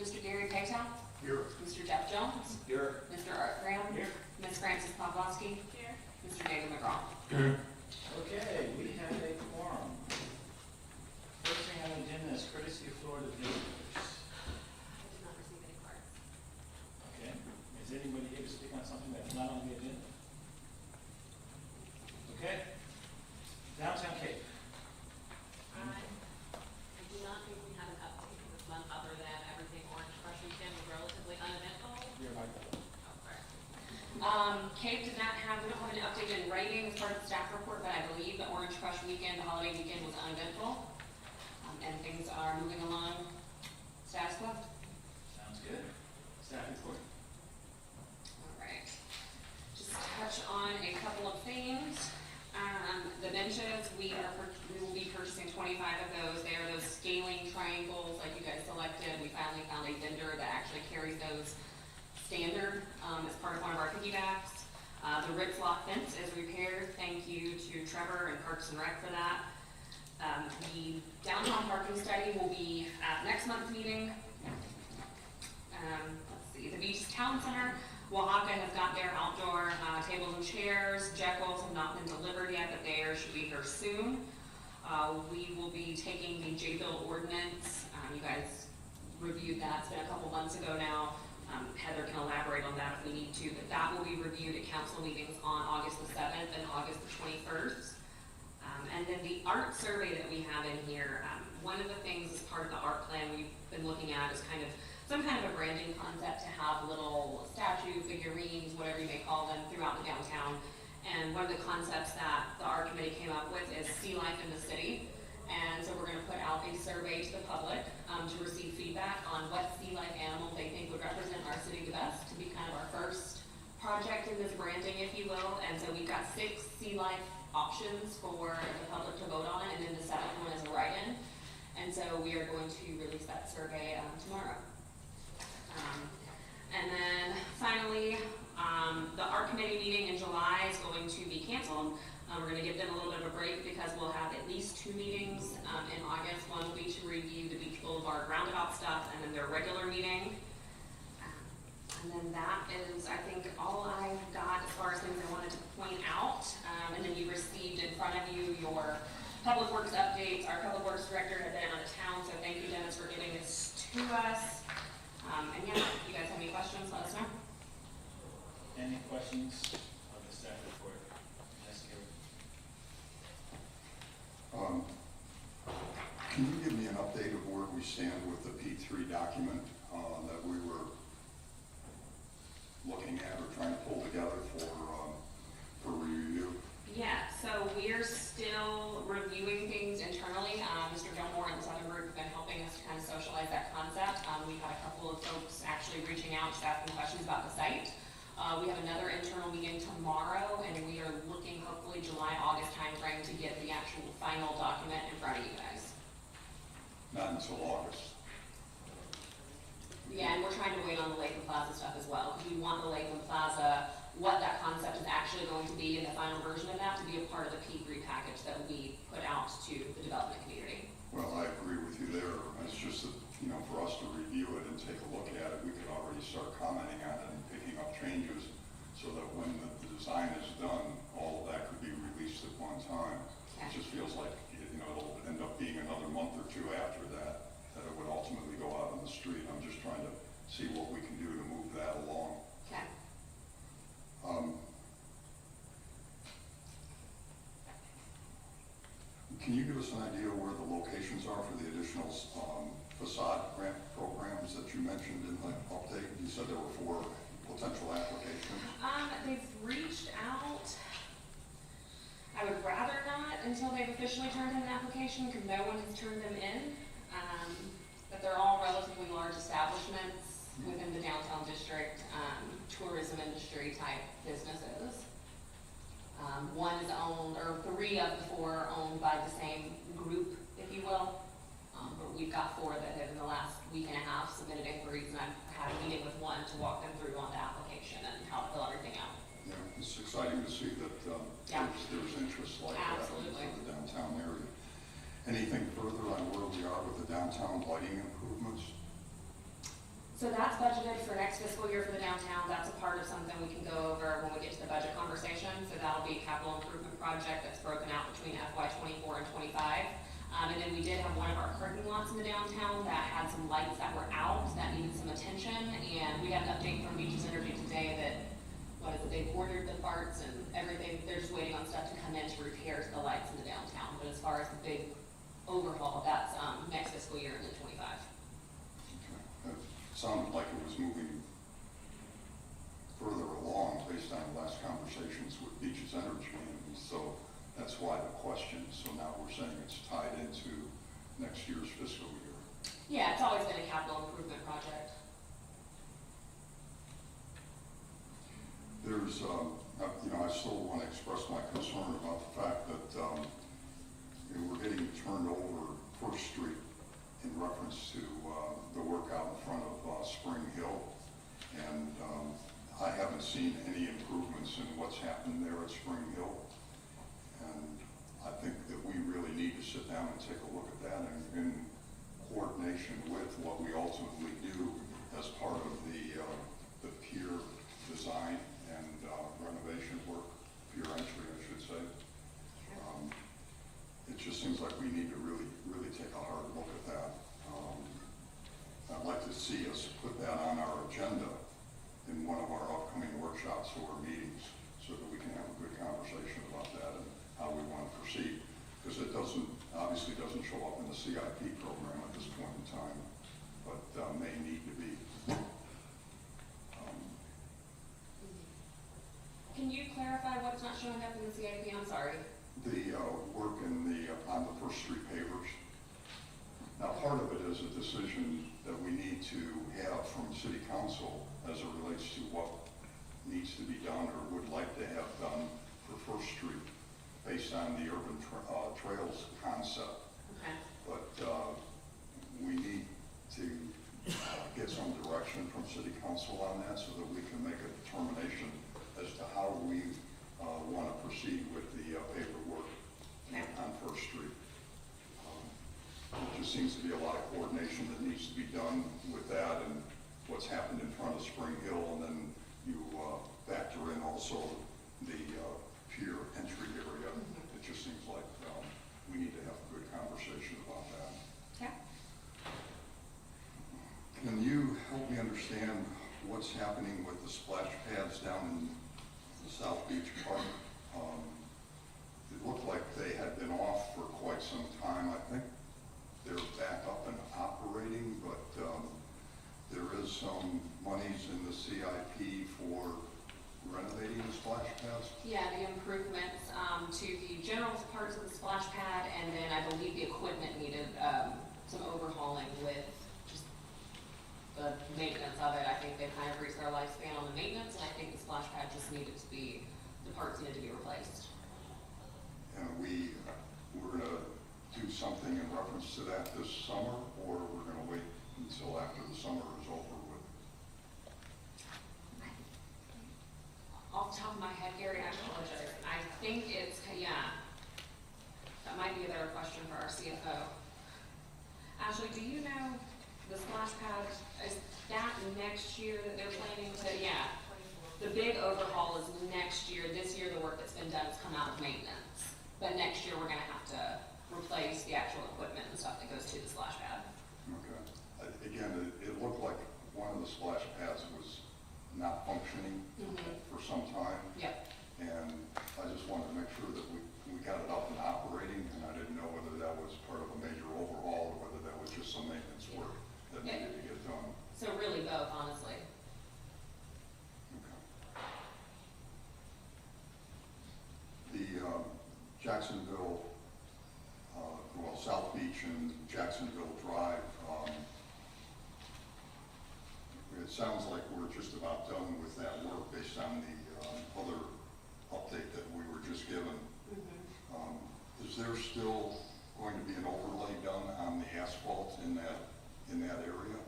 Mr. Gary Paytown? Here. Mr. Jeff Jones? Here. Mr. Art Graham? Here. Ms. Frances Pawlowski? Here. Mr. David McGraw? Here. Okay, we have a quorum. First thing on the agenda is courtesy of Florida visitors. I did not receive any cards. Okay, is anybody here to speak on something that's not on the agenda? Okay. Downtown Cape. I do not think we have an update this month, other than everything Orange Crush weekend was relatively uneventful. You're right. Oh, sorry. Cape did not have, we don't have an update in writing as part of the staff report, but I believe the Orange Crush weekend, the holiday weekend was uneventful. And things are moving along status quo. Sounds good. Staff report. All right. Just touch on a couple of things. The benches, we will be purchasing 25 of those. They are those scaling triangles like you guys selected. We finally found a vendor that actually carries those standard as part of one of our piggybacks. The Ritz Lock fence is repaired. Thank you to Trevor and Parks and Rec for that. The downtown parking study will be at next month's meeting. Let's see, the Beach Town Center, Oaxaca has got their outdoor tables and chairs. Jekyl's have not been delivered yet, but theirs should be here soon. We will be taking the J-Bill ordinance. You guys reviewed that. It's been a couple months ago now. Heather can elaborate on that if we need to, but that will be reviewed at council meetings on August the 7th and August the 21st. And then the art survey that we have in here, one of the things as part of the art plan we've been looking at is some kind of a branding concept to have little statue, figurines, whatever you may call them, throughout the downtown. And one of the concepts that the art committee came up with is sea life in the city. And so we're gonna put out a survey to the public to receive feedback on what sea life animal they think would represent our city the best, to be kind of our first project in this branding, if you will. And so we've got 6 sea life options for the public to vote on, and then the 7th one is a write-in. And so we are going to release that survey tomorrow. And then finally, the art committee meeting in July is going to be canceled. We're going to give them a little bit of a break because we'll have at least 2 meetings in August. One will be to review the Beach Boulevard roundabout stuff, and then their regular meeting. And then that is, I think, all I've got as far as things I wanted to point out. And then you received in front of you your Public Works updates. Our Public Works Director had been out of town, so thank you, Dennis, for giving this to us. And yeah, if you guys have any questions, let us know. Any questions of the staff report? Yes, Gary. Can you give me an update of where we stand with the P3 document that we were looking at or trying to pull together for review? Yeah, so we're still reviewing things internally. Mr. Gilmore and the Southern Group have been helping us to kind of socialize that concept. We've had a couple of folks actually reaching out, just asking questions about the site. We have another internal meeting tomorrow, and we are looking hopefully July, August timeframe to get the actual final document in front of you guys. Not until August. Yeah, and we're trying to wait on the Lakeland Plaza stuff as well, because we want the Lakeland Plaza, what that concept is actually going to be in the final version of that, to be a part of the P3 package that will be put out to the development community. Well, I agree with you there. It's just that, for us to review it and take a look at it, we could already start commenting on it and picking up changes so that when the design is done, all of that could be released at one time. Okay. It just feels like, it'll end up being another month or 2 after that it would ultimately go out on the street. I'm just trying to see what we can do to move that along. Okay. Can you give us an idea where the locations are for the additional facade grant programs that you mentioned in the update? You said there were 4 potential applications. They've reached out. I would rather not until they've officially turned in an application, because no one has turned them in. But they're all relatively large establishments within the downtown district, tourism industry type businesses. One is owned, or 3 of the 4 are owned by the same group, if you will. But we've got 4 that have in the last week and a half submitted inquiries, and I've had a meeting with one to walk them through on the application and how to fill everything out. Yeah, it's exciting to see that there's interest like Absolutely. that in the downtown area. Anything further on where we are with the downtown lighting improvements? So that's budgeted for next fiscal year for the downtown. That's a part of something we can go over when we get to the budget conversation. So that'll be a capital improvement project that's broken out between FY '24 and '25. And then we did have one of our parking lots in the downtown that had some lights that were out that needed some attention. And we got an update from Beaches Energy today that, they've ordered the parts and everything. They're just waiting on stuff to come in to repair the lights in the downtown. But as far as the big overhaul, that's next fiscal year in the '25. Okay. It sounded like it was moving further along based on last conversations with Beaches Energy, and so that's why the question. So now we're saying it's tied into next year's fiscal year. Yeah, it's always been a capital improvement project. There's, I still want to express my concern about the fact that we're getting turned over First Street in reference to the work out in front of Spring Hill. And I haven't seen any improvements in what's happened there at Spring Hill. And I think that we really need to sit down and take a look at that in coordination with what we ultimately do as part of the pier design and renovation work, pier entry, I should say. It just seems like we need to really take a hard look at that. I'd like to see us put that on our agenda in one of our upcoming workshops or meetings so that we can have a good conversation about that and how we want to proceed. Because it obviously doesn't show up in the CIP program at this point in time, but may need to be. Can you clarify what's not showing up in the CIP? I'm sorry. The work on the First Street pavers. Now, part of it is a decision that we need to have from City Council as it relates to what needs to be done or would like to have done for First Street based on the urban trails concept. Okay. But we need to get some direction from City Council on that so that we can make a determination as to how we want to proceed with the paperwork on First Street. There just seems to be a lot of coordination that needs to be done with that and what's happened in front of Spring Hill, and then you factor in also the pier entry area. It just seems like we need to have a good conversation about that. Okay. Can you help me understand what's happening with the splash pads down in the South Beach Park? It looked like they had been off for quite some time. I think they're back up and operating, but there is some monies in the CIP for renovating the splash pads. Yeah, the improvements to the general parts of the splash pad, and then I believe the equipment needed some overhauling with just the maintenance of it. I think they kind of reached their lifespan on the maintenance, and I think the splash pad just needed to be, the parts needed to be replaced. And we're going to do something in reference to that this summer, or we're going to wait until after the summer is over with? Off the top of my head, Gary, I apologize. I think it's, yeah, that might be a better question for our CFO. Ashley, do you know the splash pad, is that next year that they're planning to, yeah. The big overhaul is next year. This year, the work that's been done has come out of maintenance. But next year, we're gonna have to replace the actual equipment and stuff that goes to the splash pad. Okay. Again, it looked like one of the splash pads was not functioning for some time. Yep. And I just wanted to make sure that we got it up and operating, and I didn't know whether that was part of a major overhaul or whether that was just some maintenance work that needed to get done. So really both, honestly. Okay. The Jacksonville, South Beach and Jacksonville Drive, it sounds like we're just about done with that work based on the other update that we were just given. Is there still going to be an overlay done on the asphalt in that area?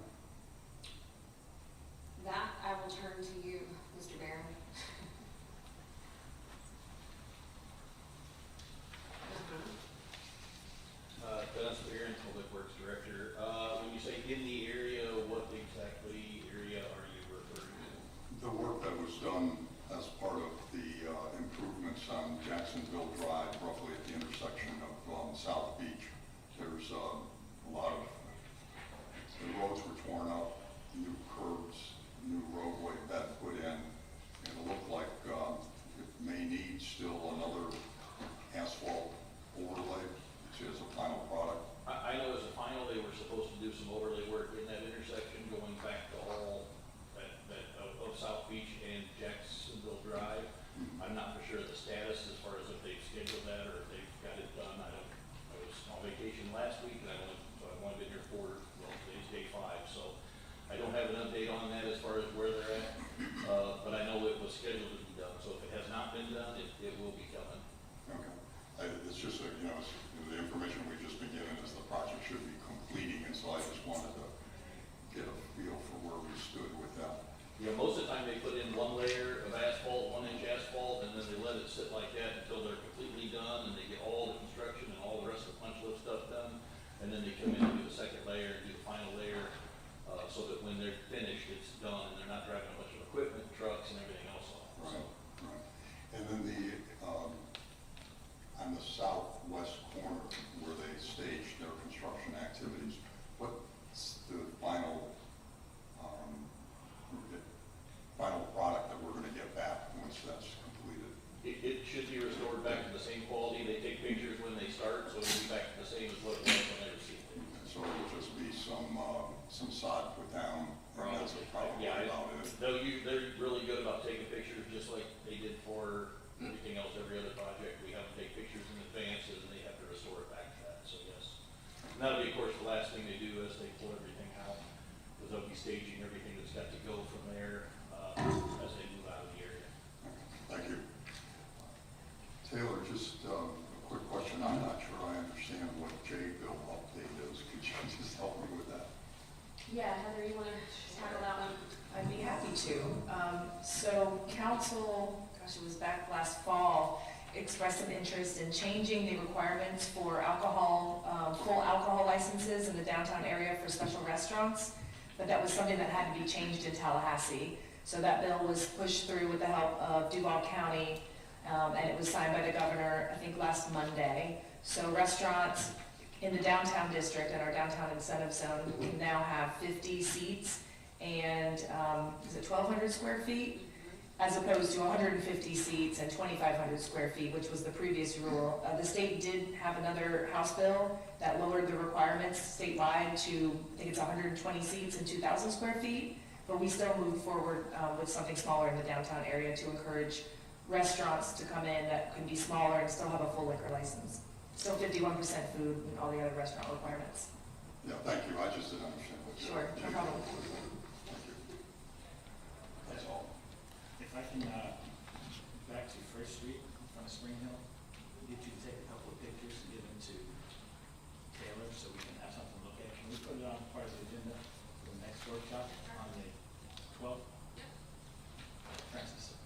That I will turn to you, Mr. Barron. Dennis Barron, Public Works Director. When you say in the area, what exactly let it sit like that until they're completely done, and they get all the construction and all the rest of the punch list stuff done. And then they come in and do the second layer and do the final layer, so that when they're finished, it's done, and they're not driving a bunch of equipment, trucks, and everything else on. Right, right. And then on the southwest corner where they stage their construction activities, what's the final product that we're gonna get back once that's completed? It should be restored back to the same quality. They take pictures when they start, so it'll be back to the same as what it was when they received it. So it'll just be some sod put down, and that's probably Yeah, about it. they're really good about taking pictures, just like they did for everything else, every other project. We have to take pictures in advance, and they have to restore it back to that, so yes. And that'll be, of course, the last thing they do as they pull everything out, because they'll be staging everything that's got to go from there, as they move out of the area. Thank you. Taylor, just a quick question. I'm not sure I understand what J-bill update is. Could you just help me with that? Yeah, Heather, you want to tackle that one? I'd be happy to. So council, gosh, it was back last fall, expressed some interest in changing the requirements for alcohol, full alcohol licenses in the downtown area for special restaurants. But that was something that had to be changed in Tallahassee. So that bill was pushed through with the help of Duval County, and it was signed by the governor, I think, last Monday. So restaurants in the downtown district and our downtown incentive zone can now have 50 seats and, is it 1,200 square feet? As opposed to 150 seats and 2,500 square feet, which was the previous rule. The state did have another House bill that lowered the requirements statewide to, I think it's 120 seats and 2,000 square feet. But we still moved forward with something smaller in the downtown area to encourage restaurants to come in that can be smaller and still have a full liquor license. Still 51% food and all the other restaurant requirements. Yeah, thank you. I just didn't understand what Sure, no J-bill problem. was. Thank you. That's all. If I can, back to First Street in front of Spring Hill, get you to take a couple of pictures and give them to Taylor so we can have something to look at. Can we put it on part of the agenda for the next workshop on the 12th? Francis?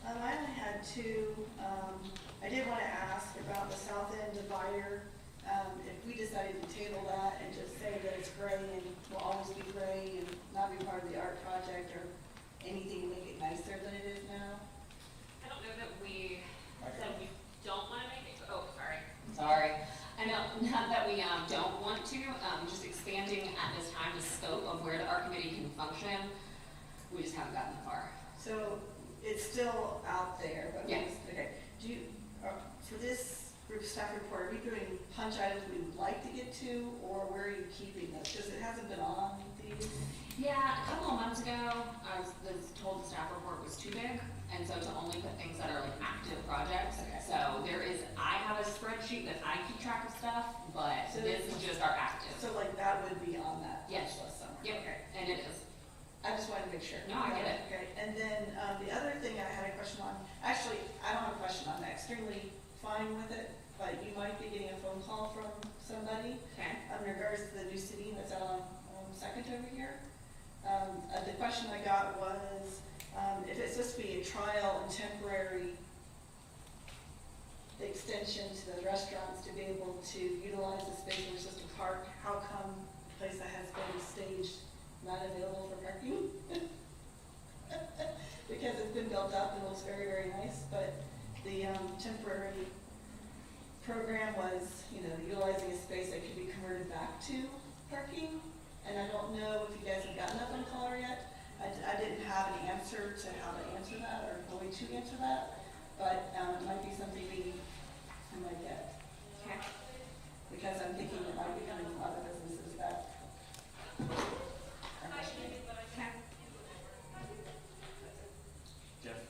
I only had two. I did want to ask about the south end divider. If we decided to table that and just say that it's gray and will always be gray and not be part of the art project or anything to make it nicer than it is now. I don't know that we said we don't want to make it, oh, sorry. Sorry. I know, not that we don't want to, just expanding at this time the scope of where the art committee can function. We just haven't gotten that far. So it's still out there, but Yes. okay. Do you, for this group staff report, are we doing punch items we would like to get to, or where are you keeping this? Because it hasn't been on these. Yeah, a couple of months ago, I was told the staff report was too big, and so to only put things that are like active projects. Okay. So I have a spreadsheet that I keep track of stuff, but So this is just our active. So like that would be on that Yes. punch list somewhere? Yep, Okay. and it is. I just wanted to make sure. No, I get it. Okay, and then the other thing I had a question on, actually, I don't have a question on that, extremely fine with it, but you might be getting a phone call from somebody Okay. in regards to the new city that's out on Second over here. The question I got was, if it's supposed to be a trial and temporary extension to the restaurants to be able to utilize the space where it's supposed to park, how come the place that has been staged not available for parking? Because it's been built up and looks very, very nice, but the temporary program was, utilizing a space that could be converted back to parking. And I don't know if you guys have gotten that phone call yet. I didn't have an answer to how to answer that or a way to answer that, but it might be something we might get. Okay. Because I'm thinking it might be coming from other businesses that are questioning. Okay. Jeff?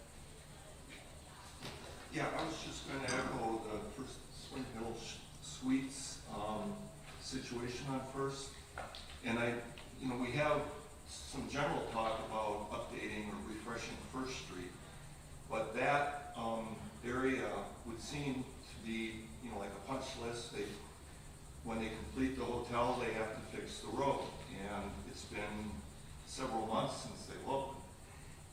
Yeah, I was just going to echo the First Spring Hill Suites situation on First. And we have some general talk about updating or refreshing First Street, but that area would seem to be, like a punch list. When they complete the hotel, they have to fix the road, and it's been several months since they've opened.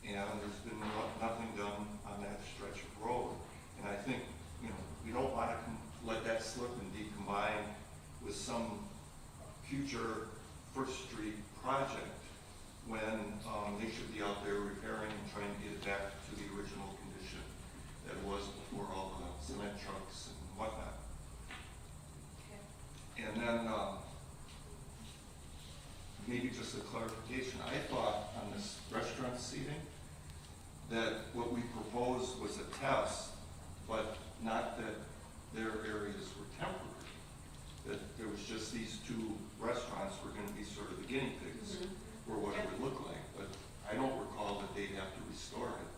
and there's been nothing done on that stretch of road. And I think, we don't want to let that slip and be combined with some future First Street project when they should be out there repairing and trying to get it back to the original condition that it was before all the cement trucks and whatnot. And then, maybe just a clarification, I thought on this restaurant seating that what we proposed was a test, but not that their areas were temporary. That there was just these two restaurants were gonna be sort of the guinea pigs for what it would look like, but I don't recall that they'd have to restore it.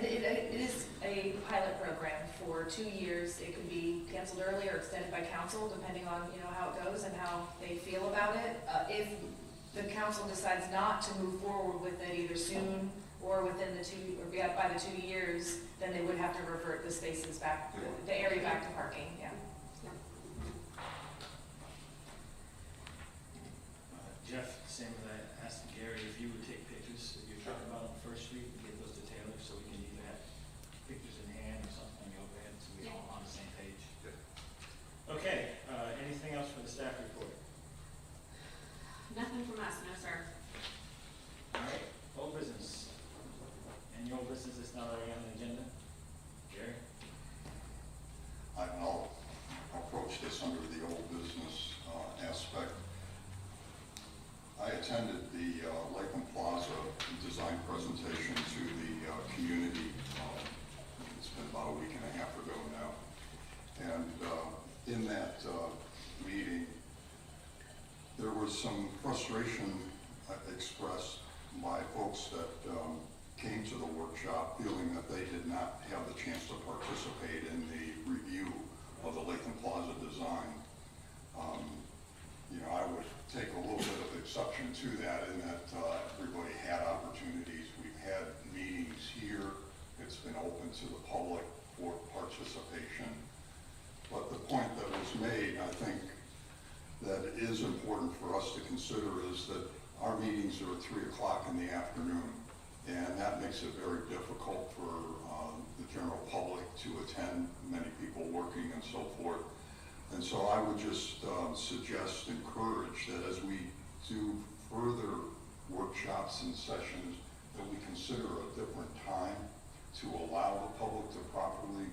It is a pilot program for 2 years. It could be canceled early or extended by council, depending on, how it goes and how they feel about it. If the council decides not to move forward with it either soon or within by the 2 years, then they would have to revert the spaces back, the area back to parking, yeah. Jeff, same as I asked Gary, if you would take pictures that you're talking about on First Street and get those to Taylor so we can either have pictures in hand or something on the overhead so we're all on the same page. Okay, anything else for the staff report? Nothing from us, no, sir. All right, old business. Any old business that's not already on the agenda? Gary? I'll approach this under the old business aspect. I attended the Lakeland Plaza design presentation to the community. It's been about a week and a half ago now. And in that meeting, there was some frustration expressed by folks that came to the workshop feeling that they did not have the chance to participate in the review of the Lakeland Plaza design. I would take a little bit of exception to that in that everybody had opportunities. We've had meetings here. It's been open to the public for participation. But the point that was made, I think, that is important for us to consider is that our meetings are at 3 o'clock in the afternoon, and that makes it very difficult for the general public to attend, many people working and so forth. And so I would just suggest, encourage that as we do further workshops and sessions, that we consider a different time to allow the public to properly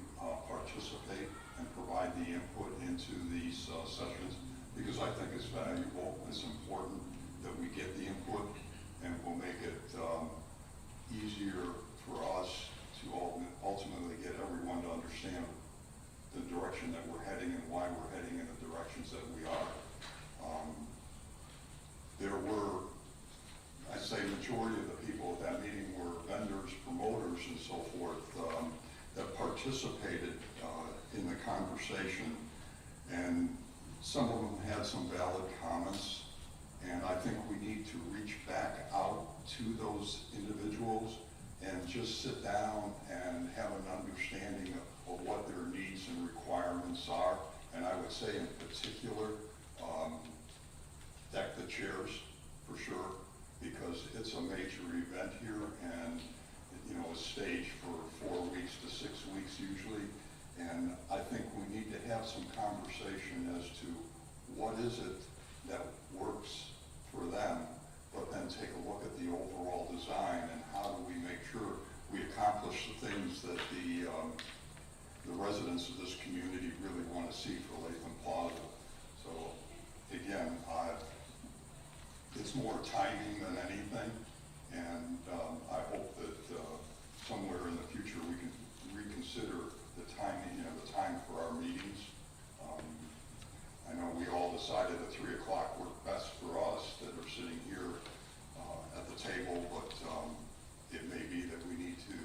participate and provide the input into these sessions, because I think it's valuable, it's important that we get the input, and will make it easier for us to ultimately get everyone to understand the direction that we're heading and why we're heading in the directions that we are. There were, I'd say, majority of the people at that meeting were vendors, promoters, and so forth that participated in the conversation, and some of them had some valid comments, and I think we need to reach back out to those individuals and just sit down and have an understanding of what their needs and requirements are. And I would say in particular, deck the chairs for sure, because it's a major event here, and a stage for 4 weeks to 6 weeks usually. And I think we need to have some conversation as to what is it that works for them, but then take a look at the overall design and how do we make sure we accomplish the things that the residents of this community really want to see for Lakeland Plaza. So again, it's more timing than anything, and I hope that somewhere in the future we can reconsider the timing, the time for our meetings. I know we all decided that 3 o'clock worked best for us that are sitting here at the table, but it may be that we need to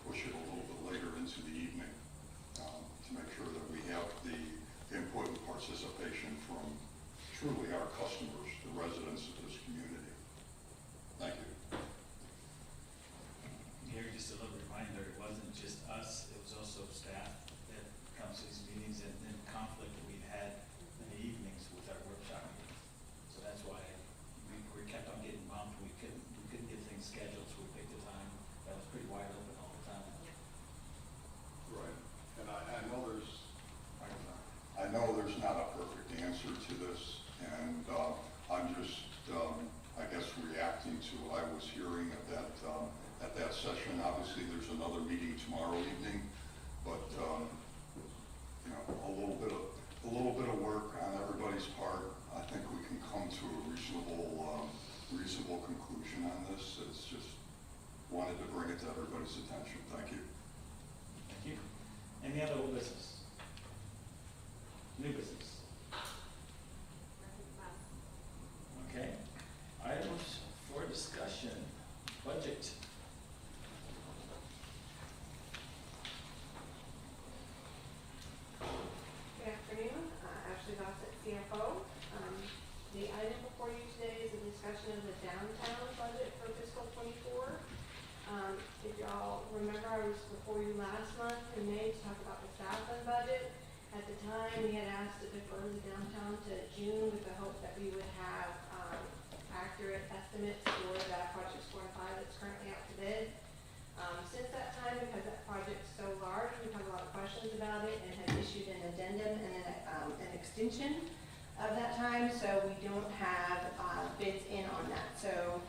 push it a little bit later into the evening to make sure that we have the input and participation from truly our customers, the residents of this community. Thank you. Gary, just a little reminder, it wasn't just us, it was also staff that comes to these meetings, and conflict that we've had in the evenings with our workshop meetings. So that's why we kept on getting bumped, we couldn't get things to this, and I'm just, I guess, reacting to what I was hearing at that session. Obviously, there's another meeting tomorrow evening, but you know, a little bit of work on everybody's part. I think we can come to a reasonable conclusion on this. It's just wanted to bring it to everybody's attention. Thank you. Thank you. Any other old business? New business? Okay. Items for discussion. Budget. Good afternoon, Ashley Gossett, CFO. The item before you today is a discussion of the downtown budget for fiscal '24. If y'all remember, I was before you last month in May to talk about the Southland budget. At the time, we had asked to defer the downtown to June with the hope that we would have accurate estimates for that project 4 and 5 that's currently out to bid. Since that time, because that project's so large, we've had a lot of questions about it and have issued an addendum and an extension of that time, so we don't have bids in on that. So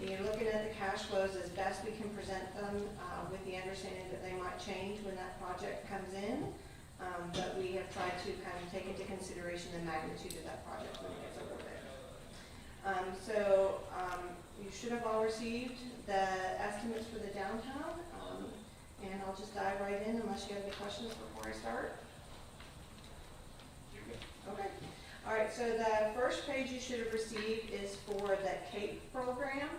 you're looking at the cash flows as best we can present them with the understanding that they might change when that project comes in. But we have tried to kind of take into consideration the magnitude of that project when it gets awarded. You should have all received the estimates for the downtown, and I'll just dive right in unless you have any questions before I start. Okay. All right, so the first page you should have received is for the CAPE program.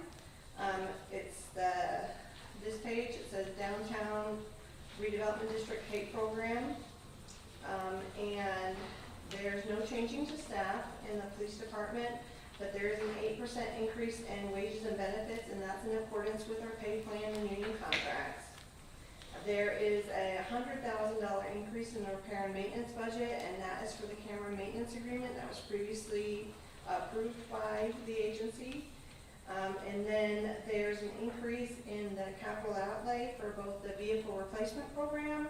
It's this page, it says Downtown Redevelopment District CAPE program. And there's no changing to staff in the police department, but there is an 8% increase in wages and benefits, and that's in accordance with our pay plan and union contracts. There is a $100,000 increase in the repair and maintenance budget, and that is for the camera maintenance agreement that was previously approved by the agency. And then there's an increase in the capital outlay for both the vehicle replacement program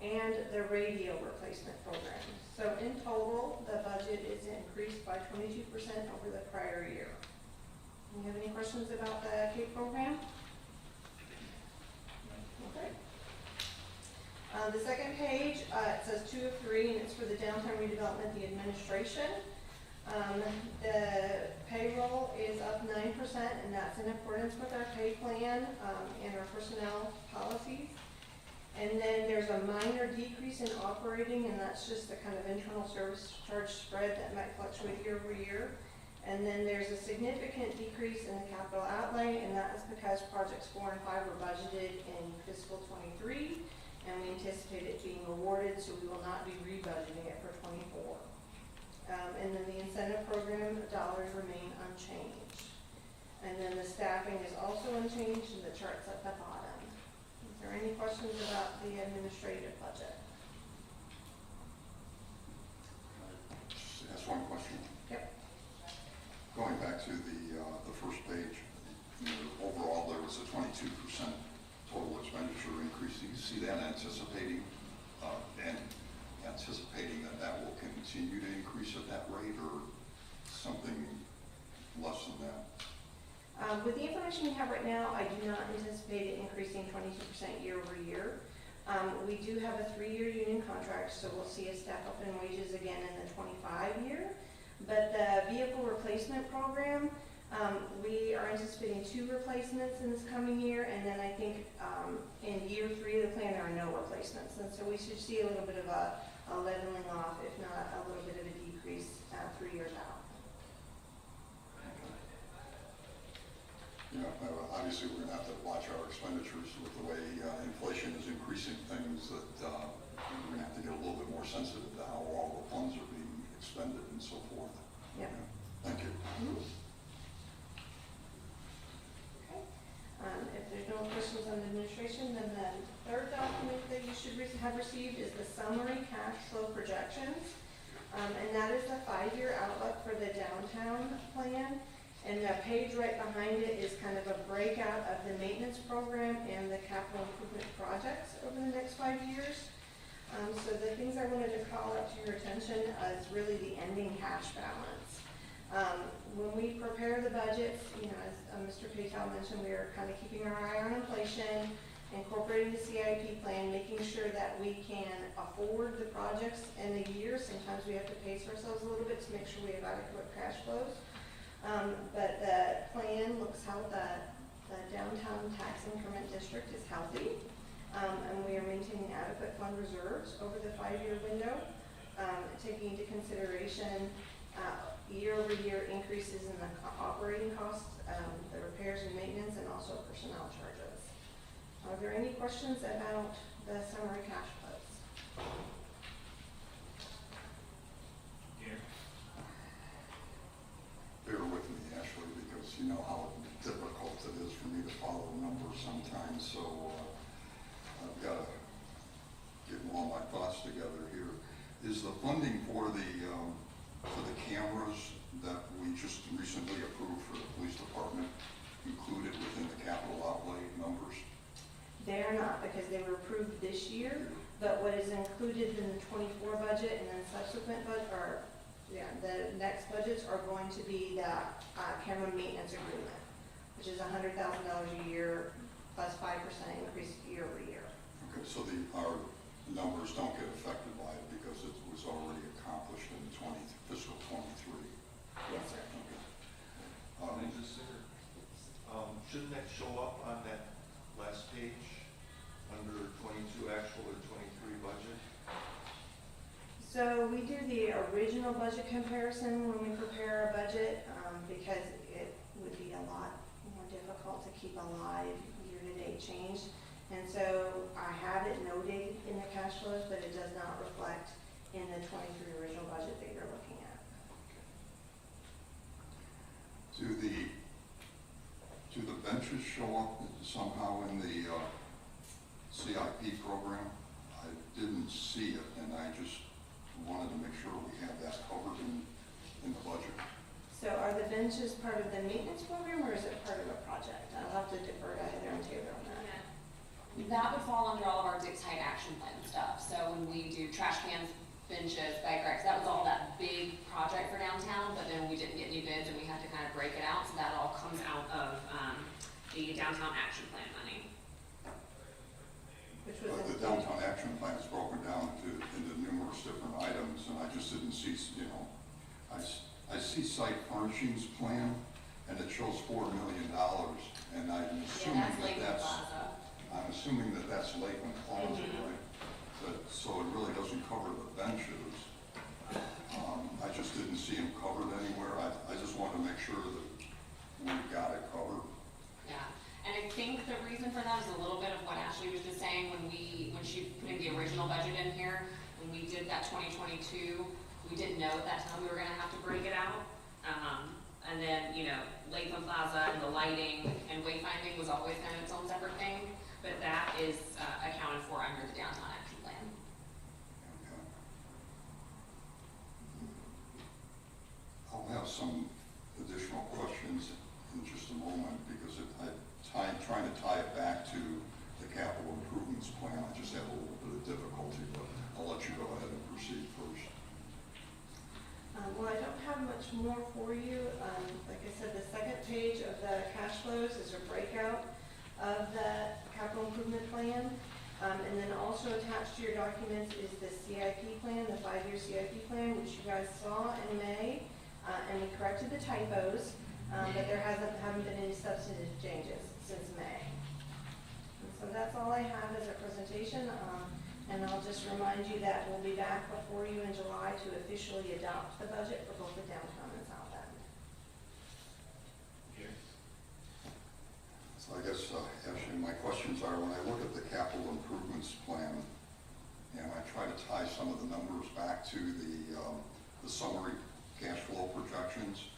and the radio replacement program. So in total, the budget is increased by 22% over the prior year. Do you have any questions about the CAPE program? Okay. The second page, it says 2 of 3, and it's for the downtown redevelopment, the administration. The payroll is up 9%, and that's in accordance with our pay plan and our personnel policies. And then there's a minor decrease in operating, and that's just the kind of internal service charge spread that might fluctuate year over year. And then there's a significant decrease in the capital outlay, and that is because projects 4 and 5 were budgeted in fiscal '23, and we anticipate it being awarded, so we will not be rebudgeting it for '24. And then the incentive program dollars remain unchanged. And then the staffing is also unchanged, and the chart's at the bottom. Is there any questions about the administrative budget? Just ask one question. Yep. Going back to the first page, overall there was a 22% total expenditure increase. Do you see that anticipating that will continue to increase at that rate, or something less than that? With the information we have right now, I do not anticipate it increasing 22% year over year. We do have a 3-year union contract, so we'll see a step up in wages again in the 25 year. But the vehicle replacement program, we are anticipating 2 replacements in this coming year, and then I think in year 3 of the plan there are no replacements. And so we should see a little bit of a leveling off, if not a little bit of a decrease 3 years out. Yeah, obviously we're going to have to watch our expenditures with the way inflation is increasing things, that we're going to have to get a little bit more sensitive to how all the funds are being expended and so forth. Yep. Yeah. Thank you. Mm-hmm. Okay. If there's no questions on the administration, then the third document that you should have received is the summary cash flow projections. And that is the 5-year outlook for the downtown plan. And the page right behind it is kind of a breakout of the maintenance program and the capital improvement projects over the next 5 years. So the things I wanted to call out to your attention is really the ending cash balance. When we prepare the budgets, as Mr. Patel mentioned, we are kind of keeping our eye on inflation, incorporating the CIP plan, making sure that we can afford the projects in a year. Sometimes we have to pace ourselves a little bit to make sure we have adequate cash flows. But the plan looks how the downtown tax increment district is healthy. And we are maintaining adequate fund reserves over the 5-year window, taking into consideration year-over-year increases in the operating costs, the repairs and maintenance, and also personnel charges. Are there any questions about the summary cash flows? Bear with me, Ashley, because you know how difficult it is for me to follow numbers sometimes, so I've got to get all my thoughts together here. Is the funding for the cameras that we just recently approved for the police department included within the capital outlay numbers? They are not, because they were approved this year, but what is included in the 24 budget and then subsequent the next budgets are going to be the camera maintenance agreement, which is $100,000 a year plus 5% increase year over year. Okay, so our numbers don't get affected by it because it was already accomplished in fiscal 23. Yes, sir. Okay. Can I just say, shouldn't that show up on that last page under 22 actual or 23 budget? So we do the original budget comparison when we prepare a budget because it would be a lot more difficult to keep alive year-to-date change. And so I have it noted in the cash flows, but it does not reflect in the 23 original budget that you're looking at. Do the benches show up somehow in the CIP program? I didn't see it, and I just wanted to make sure we have that covered in the budget. So are the benches part of the maintenance program or is it part of a project? I'll have to defer to Heather and Taylor on that. That would fall under all of our Dick's Height action plan stuff. So when we do trash cans, benches, bike racks, that was all that big project for downtown, but then we didn't get any bids and we had to kind of break it out. So that all comes out of the downtown action plan money. Which was But the downtown action plan is broken down into numerous different items, and I just didn't see, I see site furnishings plan, and it shows $4 million, and I'm assuming I'm assuming that that's Lakeland Plaza, right? So it really doesn't cover the benches. I just didn't see them covered anywhere. I just wanted to make sure that we've got it covered. Yeah, and I think the reason for that is a little bit of what Ashley was just saying when she put in the original budget in here, when we did that 2022, we didn't know at that time we were gonna have to break it out. And then, Lakeland Plaza and the lighting and wayfinding was always kind of its own separate thing, but that is accounted for under the downtown action plan. Okay. I'll have some additional questions in just a moment because I'm trying to tie it back to the capital improvements plan. I just have a little bit of difficulty, but I'll let you go ahead and proceed first. Well, I don't have much more for you. Like I said, the second page of the cash flows is a breakout of the capital improvement plan. And then also attached to your documents is the CIP plan, the 5-year CIP plan, which you guys saw in May. And we corrected the typos, but there haven't been any substantive changes since May. And so that's all I have as a presentation. And I'll just remind you that we'll be back before you in July to officially adopt the budget for both the downtown and south end. So I guess, actually, my questions are, when I look at the capital improvements plan, and I try to tie some of the numbers back to the summary cash flow projections,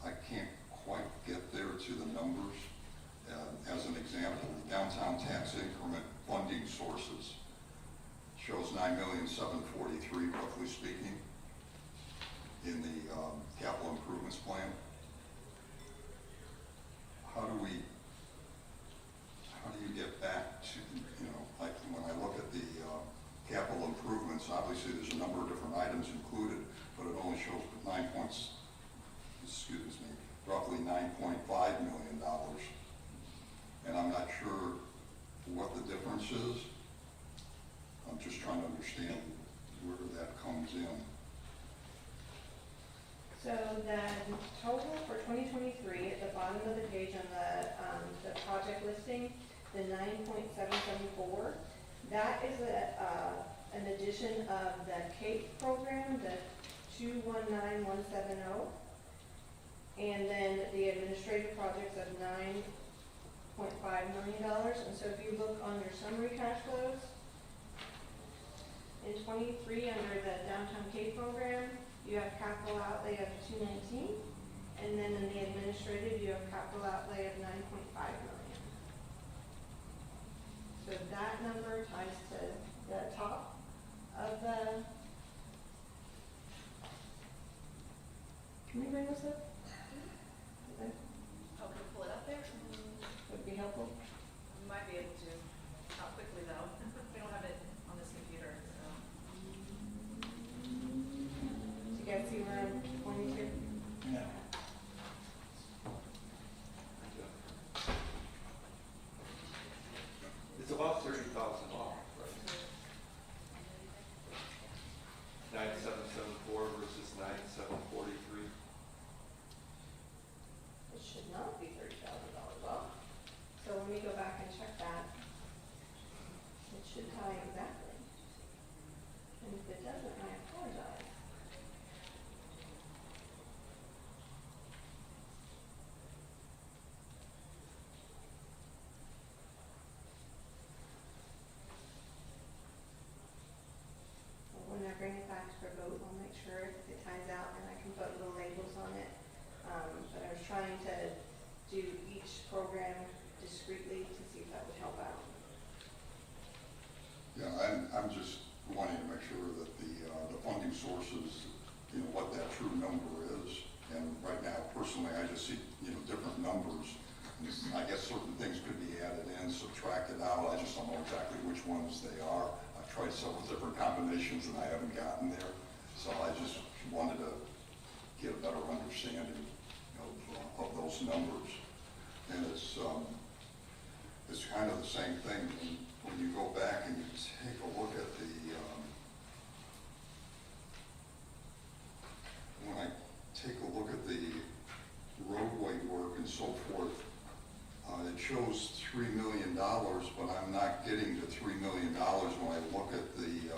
I can't quite get there to the numbers. As an example, the downtown tax increment funding sources shows $9,743,000, roughly speaking, in the capital improvements plan. How do you get back to, like when I look at the capital improvement $9.5 million. And I'm not sure what the difference is. I'm just trying to understand where that comes in. So the total for 2023, at the bottom of the page on the project listing, the 9.774, that is an addition of the CAPE program, the 219170, and then the administrative projects of $9.5 million. And so if you look on your summary cash flows, in 23, under the downtown CAPE program, you have capital outlay of 219, and then in the administrative, you have capital outlay of 9.5 million. So that number ties to the top of the. Can we bring this up? Okay. Oh, can we pull it up there? Would it be helpful? We might be able to, not quickly though. We don't have it on this computer, so. Do you guys see where I'm pointing to? No. It's about $30,000, right? 9774 versus 9743. It should not be $30,000 off. So when we go back and check that, it should tie exactly. And if it doesn't, I apologize. Well, when I bring it back for vote, I'll make sure it ties out and I can put little labels on it. But I was trying to do each program discreetly to see if that would help out. Yeah, I'm just wanting to make sure that the funding sources, what that true number is. And right now, personally, I just see, different numbers. And I guess certain things could be added in, subtracted out. I just don't know exactly which ones they are. I've tried several different combinations and I haven't gotten there. So I just wanted to get a better understanding of those numbers. And it's kind of the same thing when you go back and you take a look at when I take a look at the roadway work and so forth, it shows $3 million, but I'm not getting to $3 million when I look at the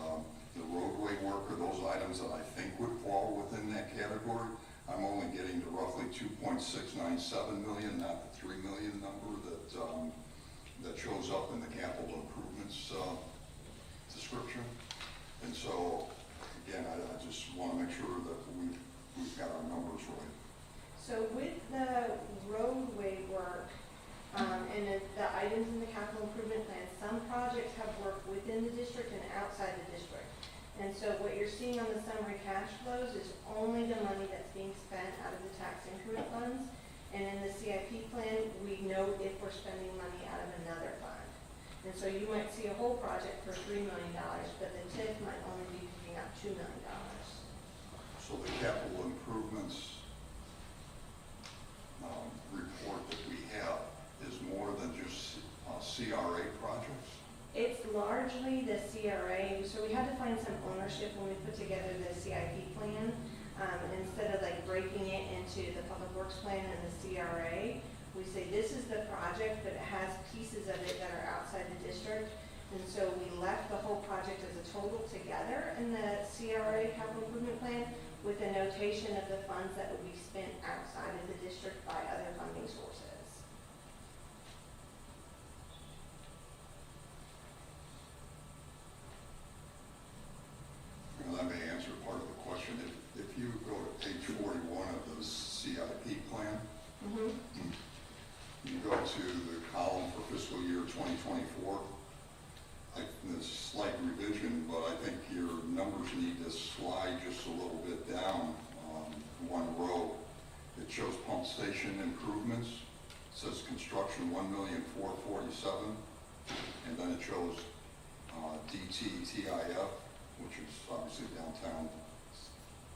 roadway work or those items that I think would fall within that category. I'm only getting to roughly 2.697 million, not the 3 million number that shows up in the capital improvements description. And so, again, I just want to make sure that we've got our numbers right. So with the roadway work, and the items in the capital improvement plan, some projects have work within the district and outside the district. And so what you're seeing on the summary cash flows is only the money that's being spent out of the tax increment funds. And in the CIP plan, we note if we're spending money out of another fund. And so you might see a whole project for $3 million, but the TIF might only be picking up $2 million. So the capital improvements report that we have is more than just CRA projects? It's largely the CRA, so we had to find some ownership when we put together the CIP plan. Instead of breaking it into the Public Works Plan and the CRA, we say this is the project, but it has pieces of it that are outside the district. And so we left the whole project as a total together in the CRA Capital Improvement Plan with a notation of the funds that would be spent outside of the district by other funding sources. Well, that may answer part of the question. If you go to page 41 of the CIP plan, you go to the column for fiscal year 2024, there's a slight revision, but I think your numbers need to slide just a little bit down one row. It shows pump station improvements. It says construction $1,447,000, and then it shows DTTIF, which is obviously downtown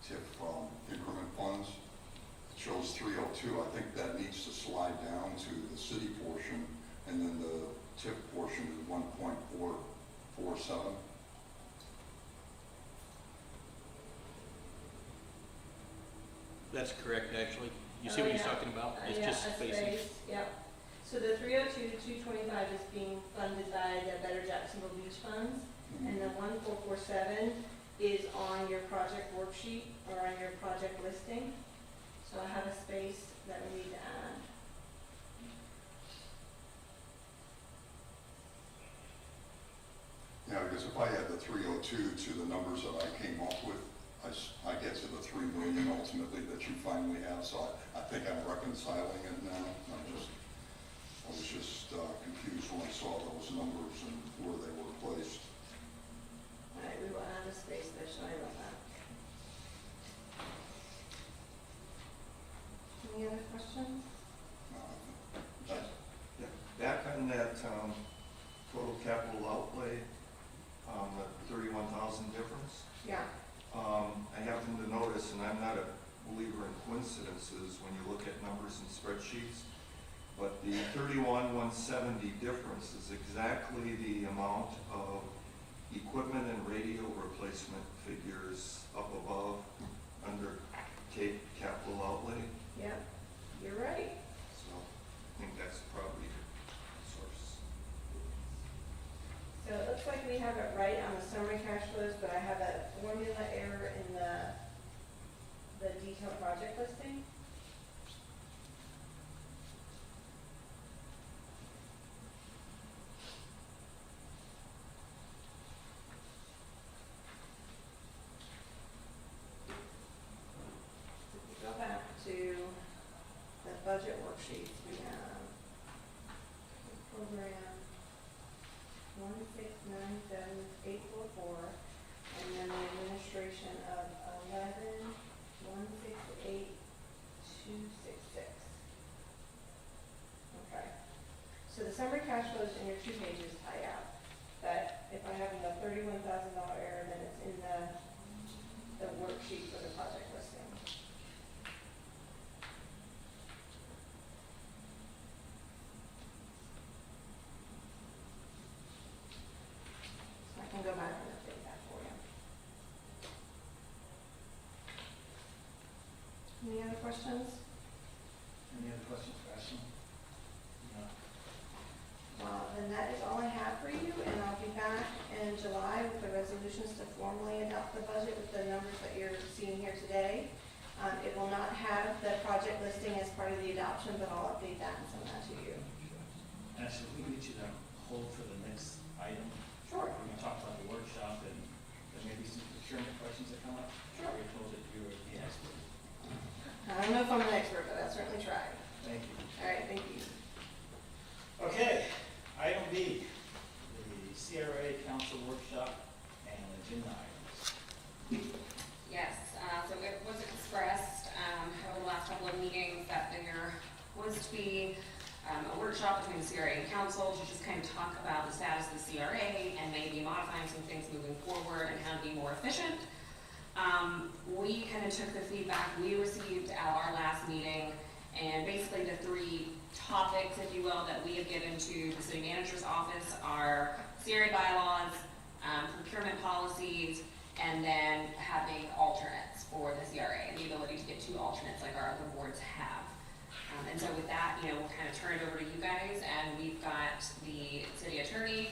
TIF increment funds. It shows 302, I think that needs to slide down to the city portion, and then the TIP portion is 1.447. That's correct, actually. You see what he's talking about? It's Yeah, just a spacing. space, yep. So the 302 to 225 is being funded by the Better Jacksonville Beach Funds, and the 1447 is on your project worksheet or on your project listing. So I have a space that we need to add. Yeah, because if I add the 302 to the numbers that I came up with, I get to the 3 million ultimately that you finally have, so I think I'm reconciling it now. I was just confused when I saw those numbers and where they were placed. All right, we will add a space there, sorry about that. Any other questions? That's Yeah, back on that, total capital outlay, the 31,000 difference. Yeah, I happen to notice, and I'm not a believer in coincidences when you look at numbers and spreadsheets, but the 31,170 difference is exactly the amount of equipment and radio replacement figures up above under capital outlay. yeah, you're right. So I think that's probably the source. So it looks like we have it right on the summary cash flows, but I have a formula error in the detailed project listing. If you go back to the budget worksheets, we have the program 1697844, and then the administration of 11,168,266. Okay. So the summary cash flows in your 2 pages tie out, but if I have the $31,000 error, then it's in the worksheet for the project listing. I can go back and update that for you. Any other questions? Any other questions for Ashley? No. Well, then that is all I have for you, and I'll be back in July with the resolutions to formally adopt the budget with the numbers that you're seeing here today. It will not have the project listing as part of the adoption, but I'll update that and send that to you. Ashley, if we can get you to hold for the next item. Sure. We're going to talk about the workshop and there may be some procurement questions that come up. Sure. We're told that you're the expert. I don't know if I'm an expert, but I'll certainly try. Thank you. All right, thank you. Okay, item B, the CRA Council Workshop and agenda items. Yes, so it was expressed over the last couple of meetings that there was to be a workshop between the CRA and council to just kind of talk about the status of the CRA and maybe modifying some things moving forward and how to be more efficient. We kind of took the feedback we received at our last meeting, and basically the 3 topics, if you will, that we have given to the city manager's office are CRA bylaws, procurement policies, and then having alternates for the CRA and the ability to get 2 alternates like our other boards have. And so with that, we'll kind of turn it over to you guys, and we've got the city attorney,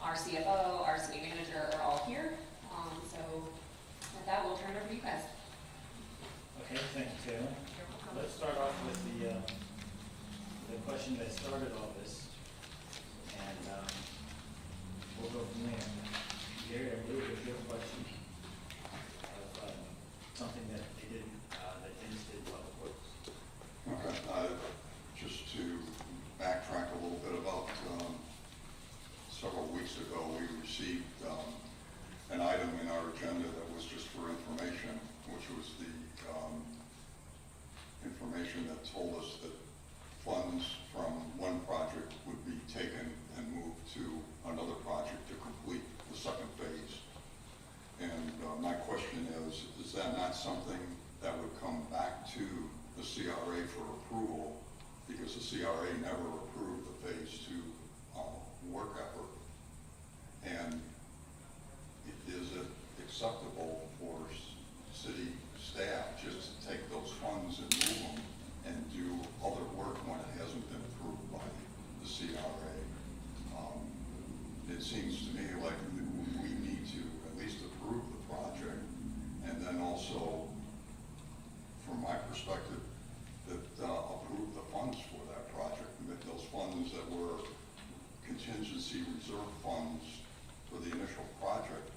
our CFO, our city manager are all here. So with that, we'll turn it over to you guys. Okay, thank you, Taylor. Let's start off with the question that started all this, and we'll go from there. Gary, I believe there's your question of something that they did, that Dennis did public works. Okay, just to backtrack a little bit about, several weeks ago, we received an item in our agenda that was just for information, which was the information that told us that funds from one project would be taken and moved to another project to complete the second phase. And my question is that not something that would come back to the CRA CRA never approved the phase 2 work effort. And is it acceptable for city staff just to take those funds and move them and do other work when it hasn't been approved by the CRA? It seems to me like we need to at least approve the project, and then also, from my perspective, that approve the funds for that project, and that those funds that were contingency reserve funds for the initial project,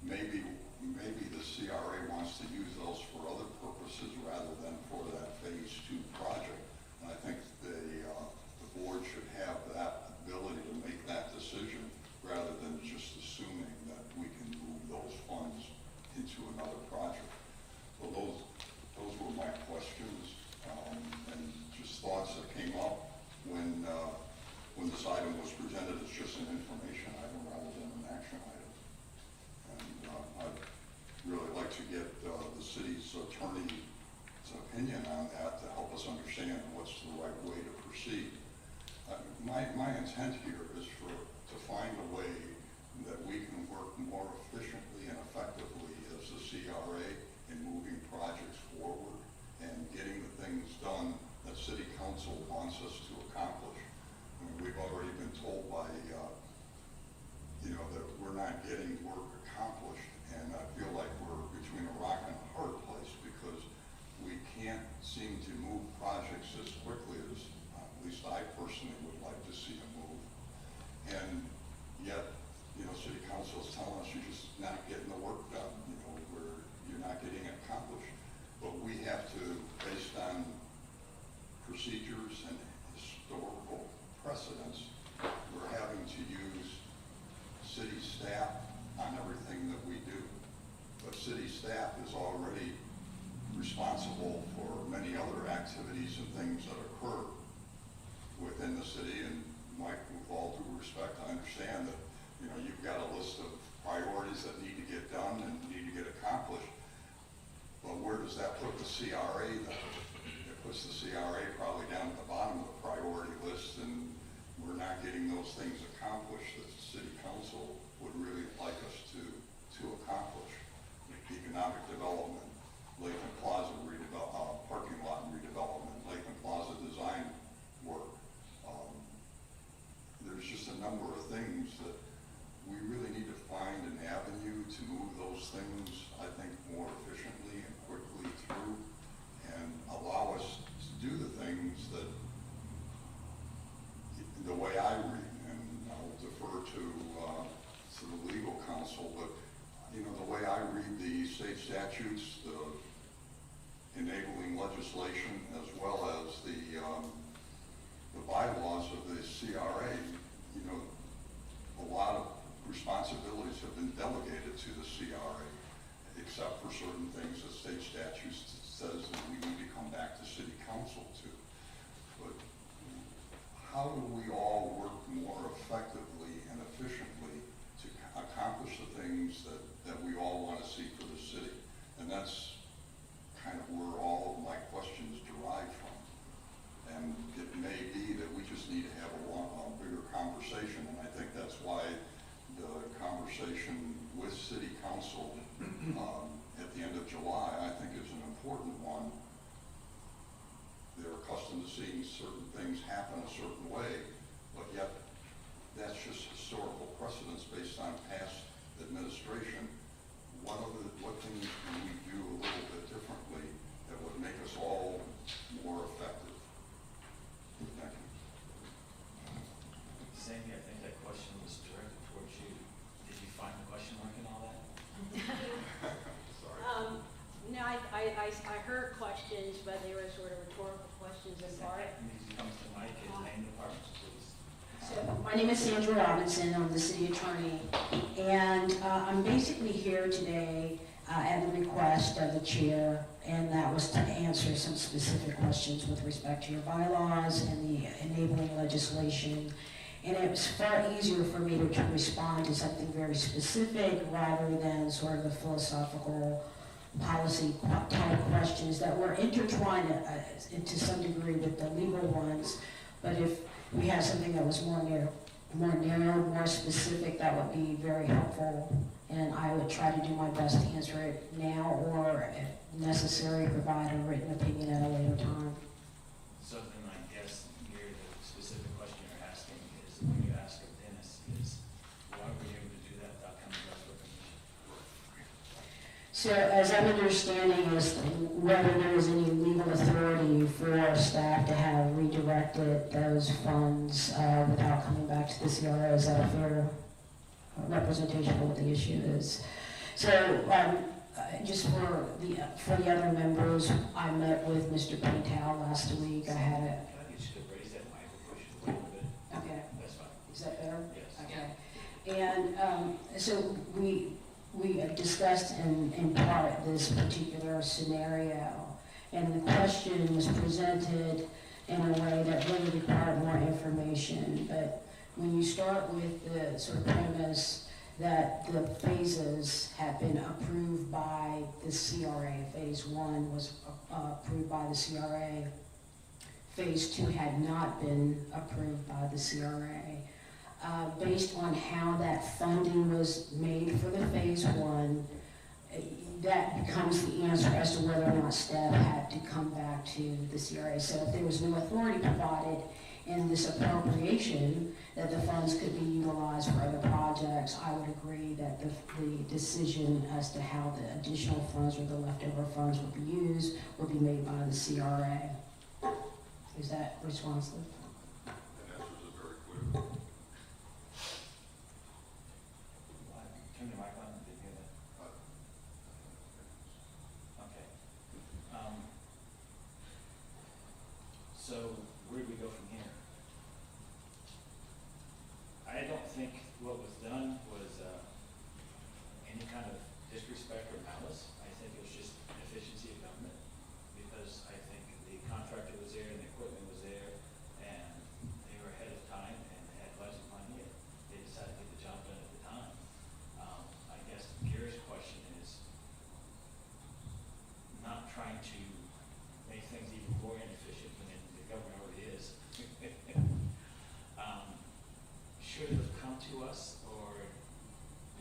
maybe the CRA wants to use those for other purposes rather than for that phase 2 project. And I think the board should have that ability to make that decision rather than just assuming that we can move those funds into another project. So those were my questions, and just thoughts that came up when this item was presented as just an information item rather than an action item. And I'd really like to get the city's attorney's opinion on that to help us understand what's the right way to proceed. My intent here is to find a way that we can work more efficiently and effectively as the CRA in moving projects forward and getting the things done that City Council wants us to accomplish. I mean, we've already been told by, that we're not getting work accomplished, and I feel like we're between a rock and a hard place because we can't seem to move projects as quickly as at least I personally would like to see them move. And yet, City Council is telling us you're just not getting the work done, where you're not getting it accomplished. But we have to, based on procedures and historical precedents, we're having to use city staff on everything that we do. But city staff is already responsible for many other activities and things that occur within the city. And Mike, with all due respect, I understand that, you've got a list of priorities that need to get done and need to get accomplished. But where does that put the CRA then? It puts the CRA probably down at the bottom of the priority list, and we're not getting those things accomplished that the City Council would really like us to accomplish. Economic development, Lakeland Plaza parking lot redevelopment, Lakeland Plaza design work. There's just a number of things that we really need to find an avenue to move those things, I think, more efficiently and quickly through, and allow us to do the things that, the way I read, and I'll defer to the legal counsel, but the way I read the state statutes, the enabling legislation, as well as the bylaws of the CRA, a lot of responsibilities have been delegated to the CRA, except for certain things that state statutes says that we need to come back to City Council to. But how do we all work more effectively and efficiently to accomplish the things that we all want to see for the city? And that's kind of where all of my questions derive from. And it may be that we just need to have a bigger conversation, and I think that's why the conversation with City Council at the end of July, I think, is an important one. They're accustomed to seeing certain things happen a certain way, but yet that's just historical precedence based on past administration. What things can we do a little bit differently that would make us all more effective? Thank you. Sandy, I think that question was directed towards you. Did you find the question mark in all that? Sorry. No, I heard questions, but they were sort of rhetorical questions in part. Needs to come to Mike and name departments, please. So, my name is Sandra Robinson, I'm the city attorney, and I'm basically here today at the request of the chair, and that was to answer some specific questions with respect to your bylaws and the enabling legislation. And it was far easier for me to respond to something very specific rather than sort of the philosophical policy type questions that were intertwined to some degree with the legal ones. But if we had something that was more narrow, more specific, that would be very helpful. And I would try to do my best to answer it now, or if necessary, provide a written opinion at a later time. So then I guess here the specific question you're asking is, when you ask of Dennis, is why were you able to do that without coming to us with permission? So as I'm understanding is whether there is any legal authority for staff to have redirected those funds without coming back to the CRA. Is that a fair representation of what the issue is? So just for the other members, I met with Mr. Patel last week. I had a, Can I just raise that microphone a little bit? okay, That's fine. is that better? Yes. Okay. And so we discussed in part this particular scenario, and the question was presented in a way that really required more information. But when you start with the sort of premise that the phases have been approved by the CRA, phase 1 was approved by the CRA, phase 2 had not been approved by the CRA. Based on how that funding was made for the phase 1, that becomes the answer as to whether or not staff had to come back to the CRA. So if there was no authority provided in this appropriation that the funds could be utilized for other projects, I would agree that the decision as to how the additional funds or the leftover funds would be used would be made by the CRA. Is that responsive? That answers it very clear. Turn the mic on, didn't hear that. Okay. So where do we go from here? I don't think what was done was any kind of disrespect or malice. I think it was just an efficiency of government, because I think the contractor was there and the equipment was there, and they were ahead of time and had budget money, and they decided to get the job done at the time. I guess Gary's question is not trying to make things even more inefficient than the government already is. Should it have come to us, or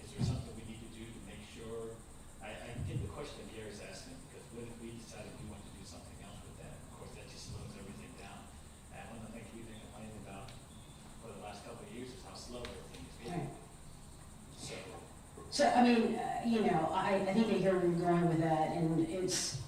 is there something we need to do to make sure? I get the question that Gary's asking, because what if we decided we want to do something else with that? Of course, that just slows everything down. And one of the things we've been complaining about for the last couple of years is how slow everything is getting. So, I mean, I think I hear where you're going with that, and it's,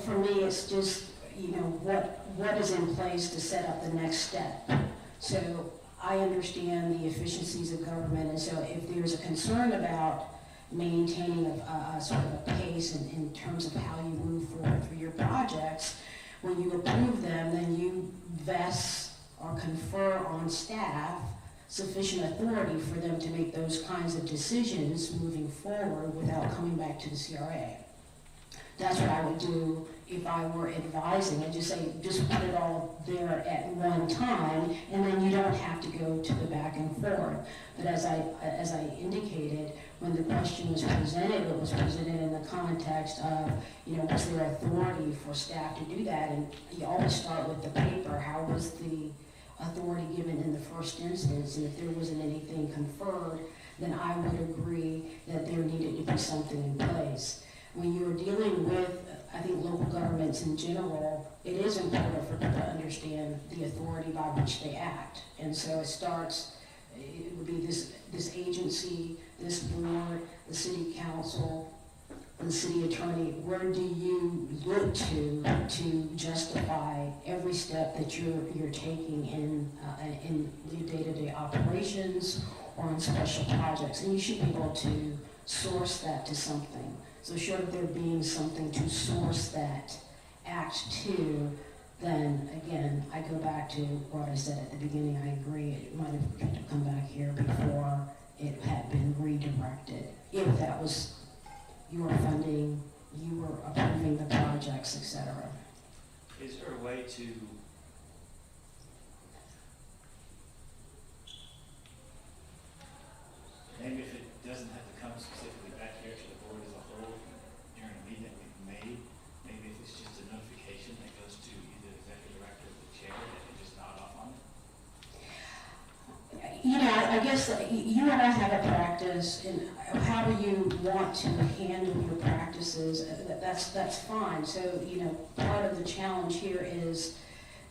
for me, it's just, what is in place to set up the next step. So I understand the efficiencies of government, and so if there's a concern about maintaining a sort of a pace in terms of how you move forward through your projects, when you approve them, then you vest or confer on staff sufficient authority for them to make those kinds of decisions moving forward without coming back to the CRA. That's what I would do if I were advising, and just put it all there at one time, and then you don't have to go to the back and forth. But as I indicated, when the question was presented, it was presented in the context of, was there authority for staff to do that? And you always start with the paper. How was the authority given in the first instance? And if there wasn't anything conferred, then I would agree that there needed to be something in place. When you're dealing with, I think, local governments in general, it is important for people to understand the authority by which they act. And so it would be this agency, this board, the city council, the city attorney. Where do you look to justify every step that you're taking in your day-to-day operations or in special projects? And you should be able to source that to something. So short of there being something to source that act to, then again, I go back to what I said at the beginning. I agree, it might have had to come back here before it had been redirected. If that was your funding, you were approving the projects, etc. Is there a way to maybe if it doesn't have to come specifically back here to the board as a whole during a meeting, we I guess you and I have a practice, and how do you want to handle your practices? That's fine. So, part of the challenge here is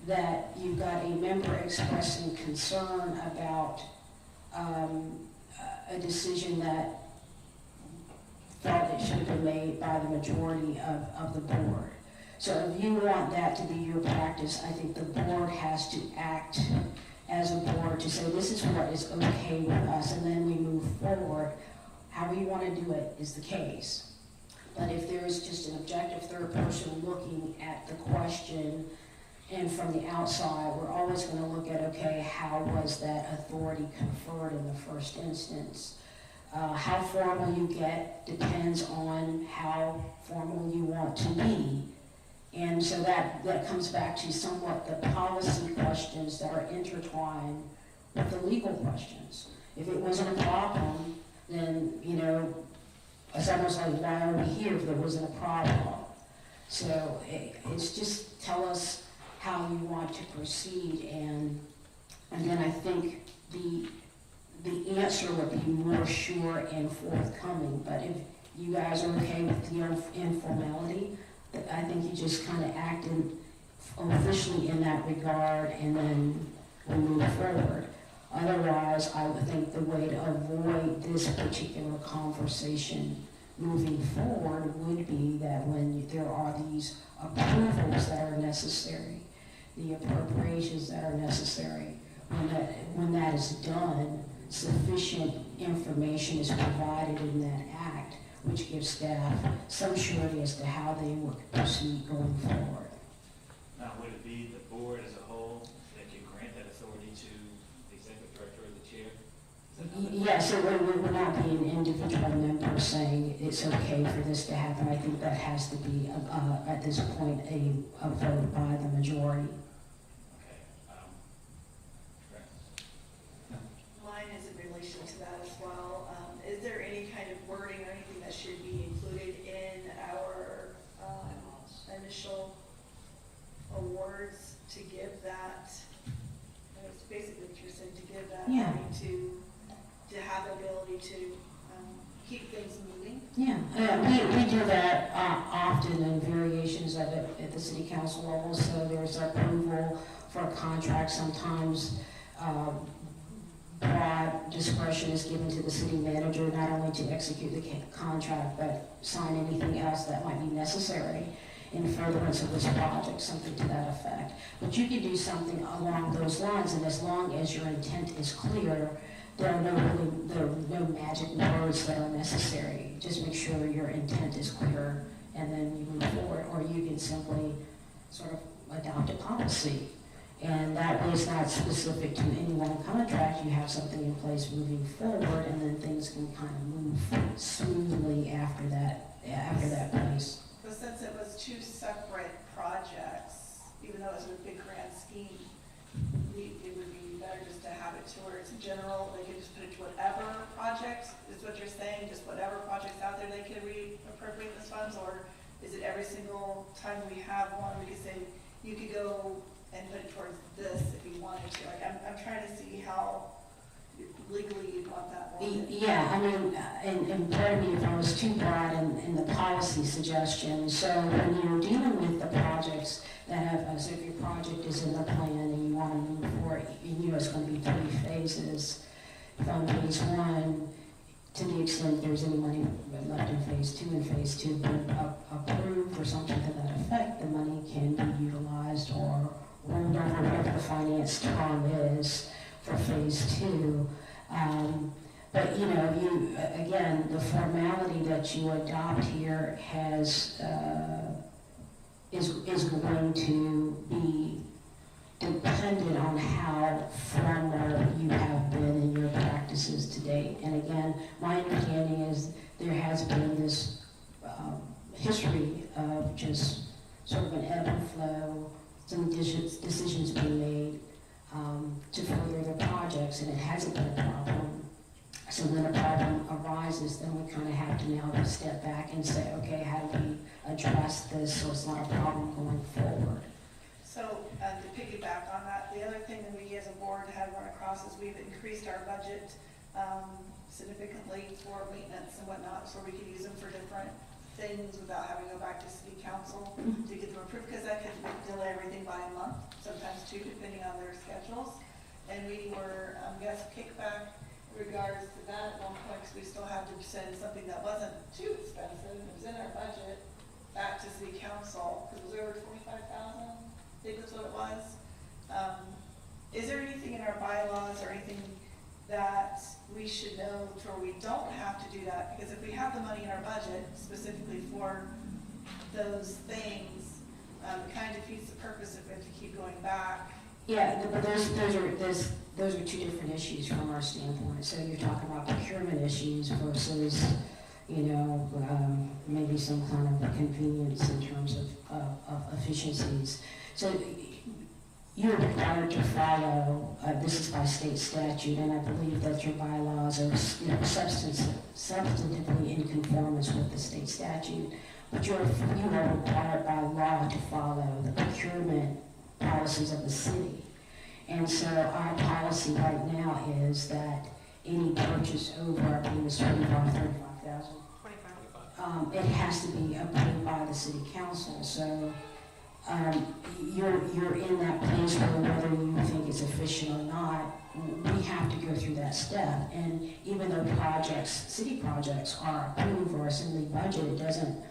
that you've got a member expressing concern about a decision that felt it should have been made by the majority of the board. So if you want that to be your practice, I think the board has to act as a board to say, this is what is okay with us, and then we move forward. However you want to do it is the case. But if there is just an objective third person looking at the question, and from the outside, we're always going to look at, okay, how was that authority conferred in the first instance? How formal you get depends on how formal you want to be. And so that comes back to somewhat the policy questions that are intertwined with the legal questions. If it wasn't a problem, then, it's almost like, why are we here if there wasn't a problem? So it's just tell us how you want to proceed, and then I think the answer would be more sure and forthcoming. But if you guys are okay with the informality, I think you just kind of acted officially in that regard, and then we move forward. Otherwise, I would think the way to avoid this particular conversation moving forward would be that when there are these approvals that are necessary, the appropriations that are necessary, when that is done, sufficient information is provided in that act, which gives staff some surety as to how they would proceed going forward. Now, would it be the board as a whole that can grant that authority to the executive director or the chair? Yes, it would not be an individual member saying it's okay for this to happen. I think that has to be, at this point, a vote by the majority. Okay. Mine is in relation to that as well. Is there any kind of wording or anything that should be included in our initial awards to give that, it's basically what you're saying, to give that Yeah. money to have the ability to keep things moving? Yeah, we do that often in variations of it at the city council level. So there's approval for a contract. Sometimes broad discretion is given to the city manager, not only to execute the contract, but sign anything else that might be necessary in furtherance of this project, something to that effect. But you can do something along those lines, and as long as your intent is clear, there are no magic words that are necessary. Just make sure your intent is clear, and then you move forward. Or you can simply sort of adopt a policy. And that way it's not specific to any one contract. You have something in place moving forward, and then things can kind of move smoothly after that place. So since it was two separate projects, even though it was a big grand scheme, it would be better just to have it to where it's general, they could just put it to whatever project, is what you're saying, just whatever projects out there they could reappropriate those funds? Or is it every single time we have one, we could say, you could go and put it towards this if you wanted to? Like, I'm trying to see how legally you'd want that one. Yeah, I mean, and pardon me if I was too broad in the policy suggestion. So when you're dealing with the projects that have, so if your project is in the plan and you want to move forward, you know it's going to be 3 phases. From phase 1, to the extent there's any money left in phase 2 and phase 2 been approved or something to that effect, the money can be utilized or rolled over whatever the finance term is for phase 2. But again, the formality that you adopt here is going to be dependent on how formal you have been in your practices to date. And again, my understanding is there has been this history of just sort of an ebb and flow, some decisions being made to further the projects, and it hasn't been a problem. So when a problem arises, then we kind of have to now step back and say, okay, how do we address this so it's not a problem going forward? So to piggyback on that, the other thing that we as a board have run across process, we've increased our budget significantly for maintenance and whatnot, so we can use them for different things without having to go back to city council to get them approved, because that could delay everything by a month, sometimes two, depending on their schedules. And we were, got some kickback in regards to that at one point, because we still had to send something that wasn't too expensive, it was in our budget, back to city council, because it was over 25,000, I think that's what it was. Is there anything in our bylaws or anything that we should know where we don't have to do that? Because if we have the money in our budget specifically for those things, it kind of defeats the purpose of it to keep going back. Yeah, but those are two different issues from our standpoint. So you're talking about procurement issues versus, maybe some kind of convenience in terms of efficiencies. So you're required to follow, this is by state statute, and I believe that your bylaws are, substantively in conformance with the state statute, but you are required by law to follow the procurement policies of the city. And so our policy right now is that any purchase over, I believe it's 35,000. 25. It has to be approved by the city council. So you're in that place where whether you think it's efficient or not, we have to go through that step. And even though city projects are approved or assembly budget, it doesn't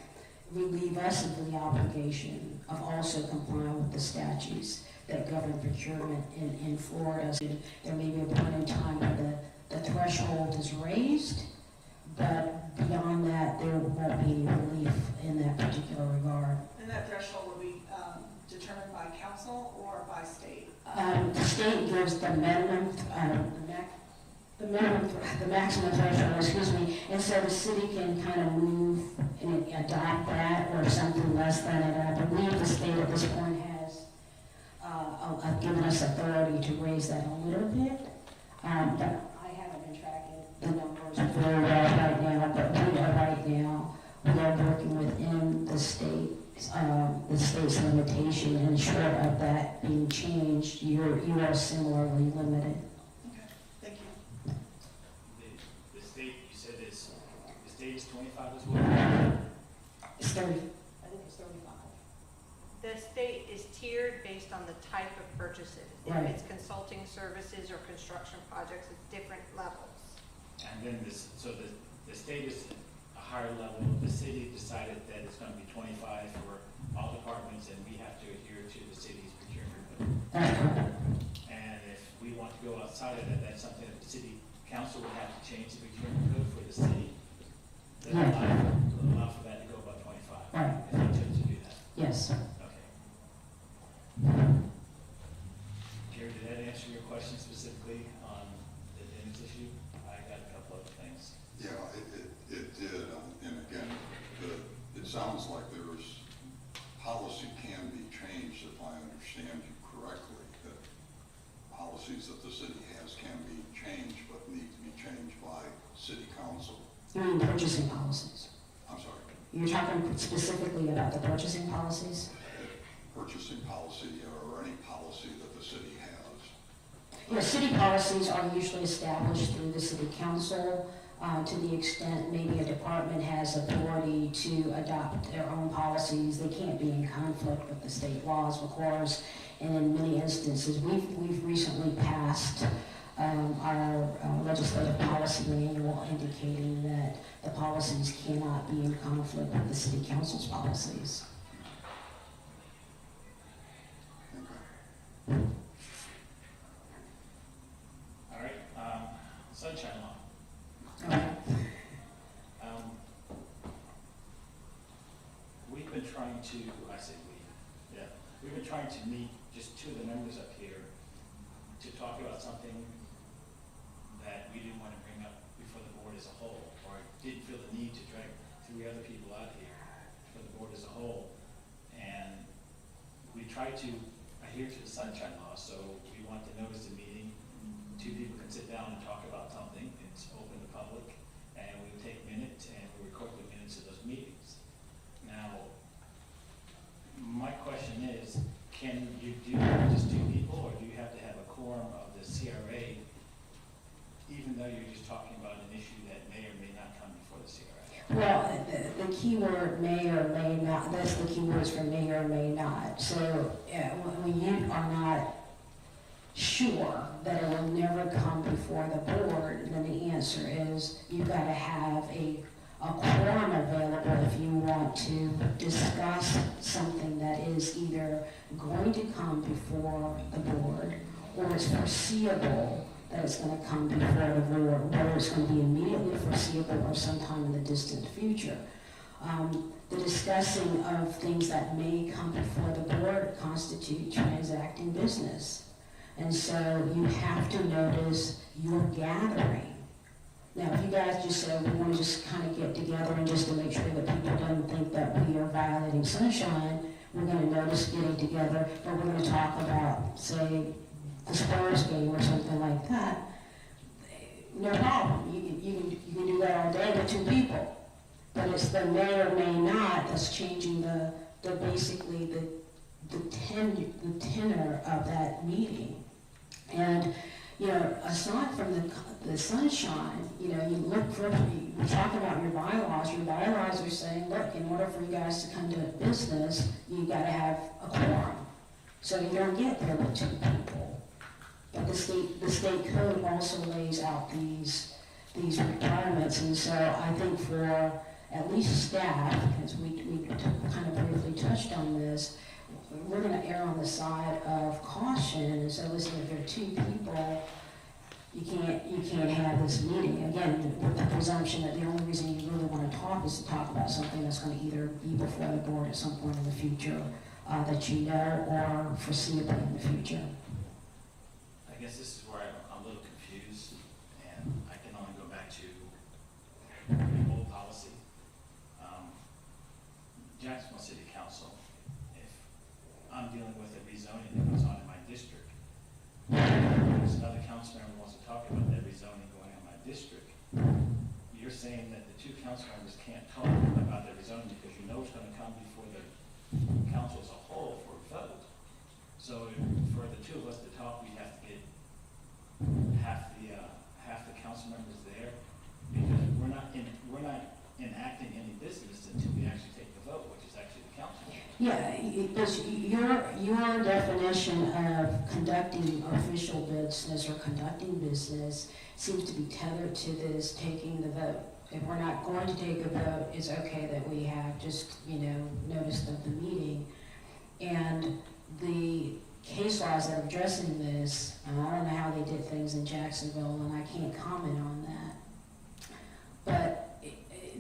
relieve us of the obligation of also complying with the statutes that govern procurement in Florida. So there may be a point in time where the threshold is raised, but beyond that, there won't be any relief in that particular regard. And that threshold will be determined by council or by state? The state gives the minimum, the maximum threshold, and so the city can kind of move and adopt that or something less than it. I believe the state at this point has given us authority to raise that a little bit, but I haven't been tracking the numbers very well right now, but we are working within the state's limitation, and short of that being changed, you are similarly limited. Okay, thank you. The state, you said the state is 25 as well? It's 30, I think it's 35. The state is tiered based on the type of purchases. If Right. it's consulting services or construction projects, it's different levels. And then the state is a higher level, the city decided that it's gonna be 25 for all departments, and we have to adhere to the city's procurement code. That's correct. And if we want to go outside of that, that's something that the city council would have to change the procurement code for the city. That allow for that to go above 25. Right. If we chose to do that. Yes. Okay. Gary, did that answer your question specifically on the Dennis issue? I got a couple other things. Yeah, it did, and again, it sounds like there's, policy can be changed, if I understand you correctly, that policies that the city has can be changed, but need to be changed by city council. You mean purchasing policies? I'm sorry, You're talking specifically about the purchasing policies? purchasing policy or any policy that the city has. Yeah, city policies are usually established through the city council. To the extent maybe a department has authority to adopt their own policies, they can't be in conflict with the state laws, of course. And in many instances, we've recently passed our legislative policy manual indicating that the policies cannot be in conflict with the city council's policies. Okay. All right, sunshine law. Okay. We've been trying to, I say we've been trying to meet just two of the members up here to talk about something that we didn't want to bring up before the board as a whole, or didn't feel the need to drag three other people out here for the board as a whole. And we tried to adhere to the sunshine law, so we want to notice the meeting. Two people can sit down and talk about something, it's open to public, and we take minutes and we record the minutes of those meetings. Now, my question is, can you do just two people, or do you have to have a quorum of the CRA keyword may or may not, that's the keywords for may or may not. So when you are not sure that it will never come before the board, then the answer is you've got to have a quorum available if you want to discuss something that is either going to come before the board or it's foreseeable that it's going to come before the board, whether it's going to be immediately foreseeable or sometime in the distant future. The discussing of things that may come before the board constitute transacting business. And so you have to notice your gathering. Now, if you guys just say, we want to just kind of get together and just to make sure that people don't think that we are violating sunshine, we're going to notice getting together, or we're going to talk about, say, the Spurs game or something like that, no problem. You can do that all day with 2 people. But it's the may or may not that's changing the basically the tenor of that meeting. And, you know, aside from the sunshine, you know, you look for, you talk about your bylaws are saying, look, in order for you guys to come to business, you gotta have a quorum. So you don't get there with 2 people. But the state code also lays out these requirements, and so I think for at least staff, because we kind of briefly touched on this, we're going to err on the side of caution. And so, listen, if there are 2 people, you can't have this meeting. Again, with the presumption that the only reason you really want to talk is to talk about something that's going to either be before the board at some point in the future that you know or foreseeable in the future. I guess this is where I'm a little confused, and I can only go back to the old policy. Jacksonville City Council, if I'm dealing with a rezoning that goes on in my district, there's another council member who wants to talk about that rezoning going on in my district, you're saying that the 2 council members can't talk about the rezoning because you know it's going to come before the council as a whole for a vote. So for the 2 of us to talk, we have to get half the council members there, because we're not enacting any business until we actually take the vote, which is actually the council. Yeah, because your definition of conducting official business or conducting business seems to be tethered to this taking the vote. If we're not going to take a vote, it's okay that we have just, you know, notice of the meeting. And the case laws that are addressing this, and I don't know how they did things in Jacksonville, and I can't comment on that. But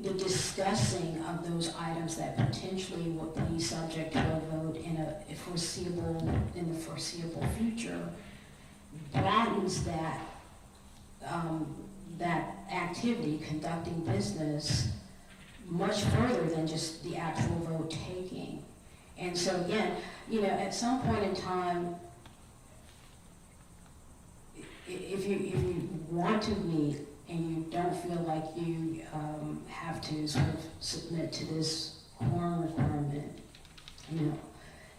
the discussing of those items that potentially would be subject to a vote in the foreseeable future broadens that activity, conducting business, much further than just the actual vote taking. And so again, you know, at some point in time, if you want to meet and you don't feel like you have to sort of submit to this quorum requirement, you know,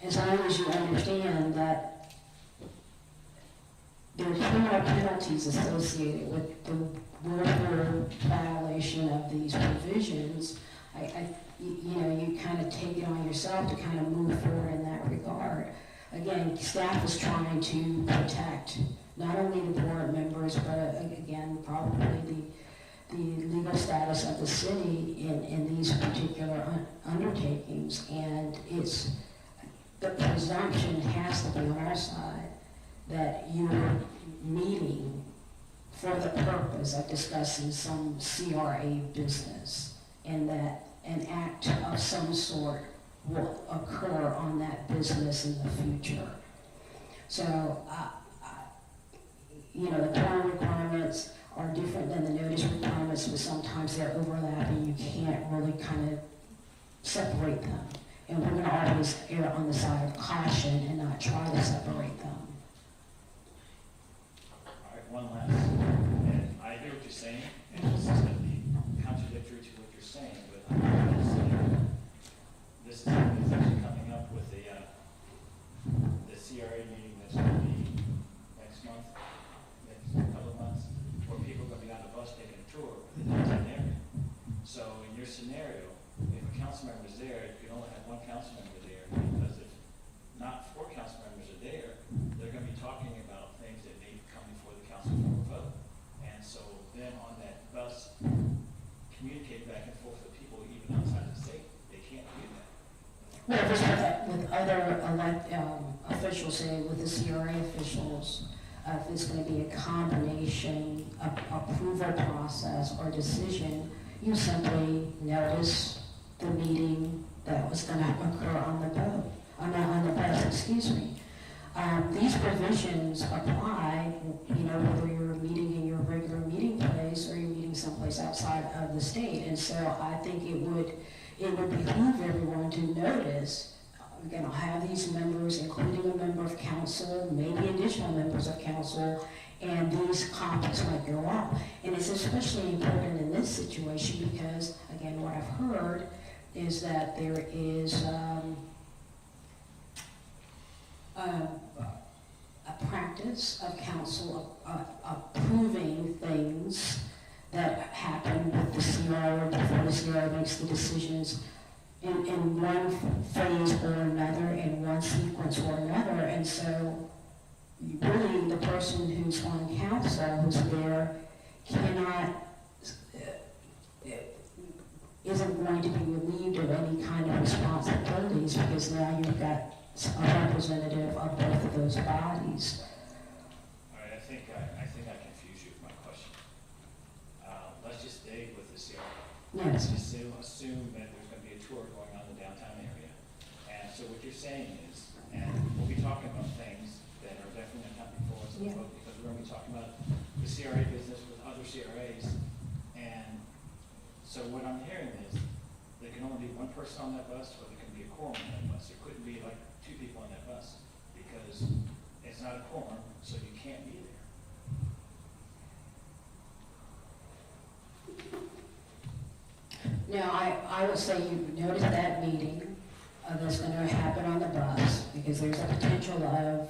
as long as you understand that there are criminal penalties associated with the willful violation of these provisions, you know, you kind of take it on yourself to kind of move forward in that regard. Again, staff is trying to protect not only the board members, but again, probably the legal status of the city in these particular undertakings. And it's, the presumption has to be on our side that you're meeting for the purpose of discussing some CRA business, and that an act of some sort will occur on that business in the future. So, you know, the quorum requirements are different than the notice requirements, but sometimes they're overlapping. You can't really kind of separate them. And we're going to always err on the side of caution and not try to separate them. All right, one last, and I hear what you're saying, and this is going to be contradictory to what you're saying, but I'm going to say this is actually coming up with the CRA meeting that's going to be next month, next couple of months, where people are going to be on the bus taking a tour of the downtown area. So in your scenario, if a with the CRA officials, if it's gonna be a combination of approval process or decision, you simply notice the meeting that was gonna occur on the boat, on the bus, excuse me. These provisions apply, whether you're meeting in your regular meeting place or you're meeting someplace outside of the state. And so I think it would behoove everyone to notice, again, I'll have these members, including a member of council, maybe additional members of council, and these copies might go up. And it's especially important in this situation because, again, what I've heard is that there is a practice of council approving things that happen with the CRO before the CRO makes the decisions in one phase or another, in one sequence or another. And so really the person who's on council, who's there, isn't going to be relieved of any kind of responsibilities because now you've got a representative of both of those bodies. All right, I think I confused you with my question. Let's just stay with the CRO. Let's Yes. just assume that there's going to be a tour going on in the downtown area. And so what you're saying is, and we'll be talking about things that are definitely not before us in the Yeah. book, because we're going to be talking about the CRA business with other CRAs. And so what I'm hearing is, there can only be one person on that bus, or there can be a quorum on that bus. There couldn't be like 2 people on that bus, because it's not a quorum, so you can't be there. Now, I would say you notice that meeting that's going to happen on the bus, because there's a potential of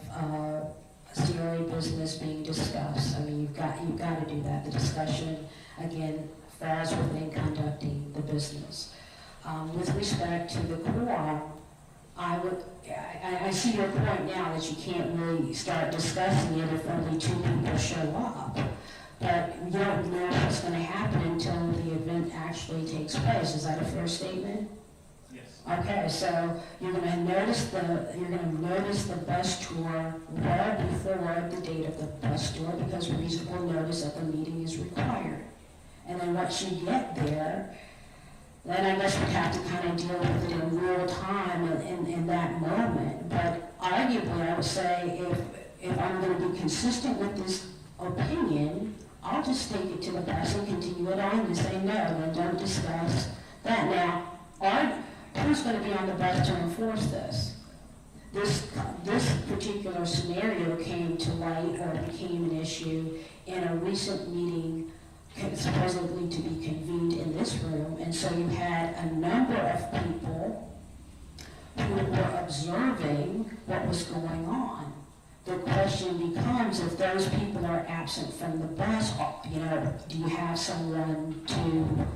CRA business being discussed. I mean, you've got to do that. The discussion, again, falls within conducting the business. With respect to the quorum, I see your point now that you can't really start discussing it if only 2 people show up. But you don't know what's going to happen until the event actually takes place. Is that a fair statement? Yes. Okay, so you're going to notice the bus tour well before the date of the bus tour, because reasonable notice of the meeting is required. And then once you get there, then I guess we have to kind of deal with it in real time in that moment. But arguably, I would say if I'm going to be consistent with this opinion, I'll just take it to the bus and continue it on and say no, and don't discuss that. Now, who's going to be on the bus to enforce this? This particular scenario came to light or became an issue in a recent meeting supposedly to be convened in this room, and so you had a number of people who were observing what was going on. The question becomes, if those people are absent from the bus, do you have someone to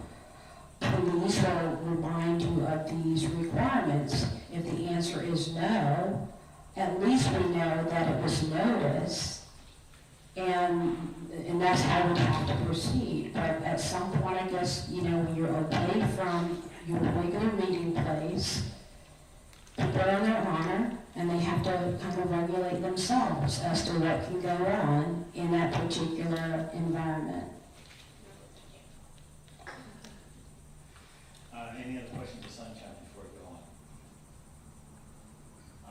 police or remind you of these requirements? If the answer is no, at least we know that it was noticed, and that's how we have to proceed. But at some point, I guess, when you're away from your regular meeting place, people are in their honor, and they have to kind of regulate themselves as to what can go on in that particular environment. Any other questions for Sunshine before we go on?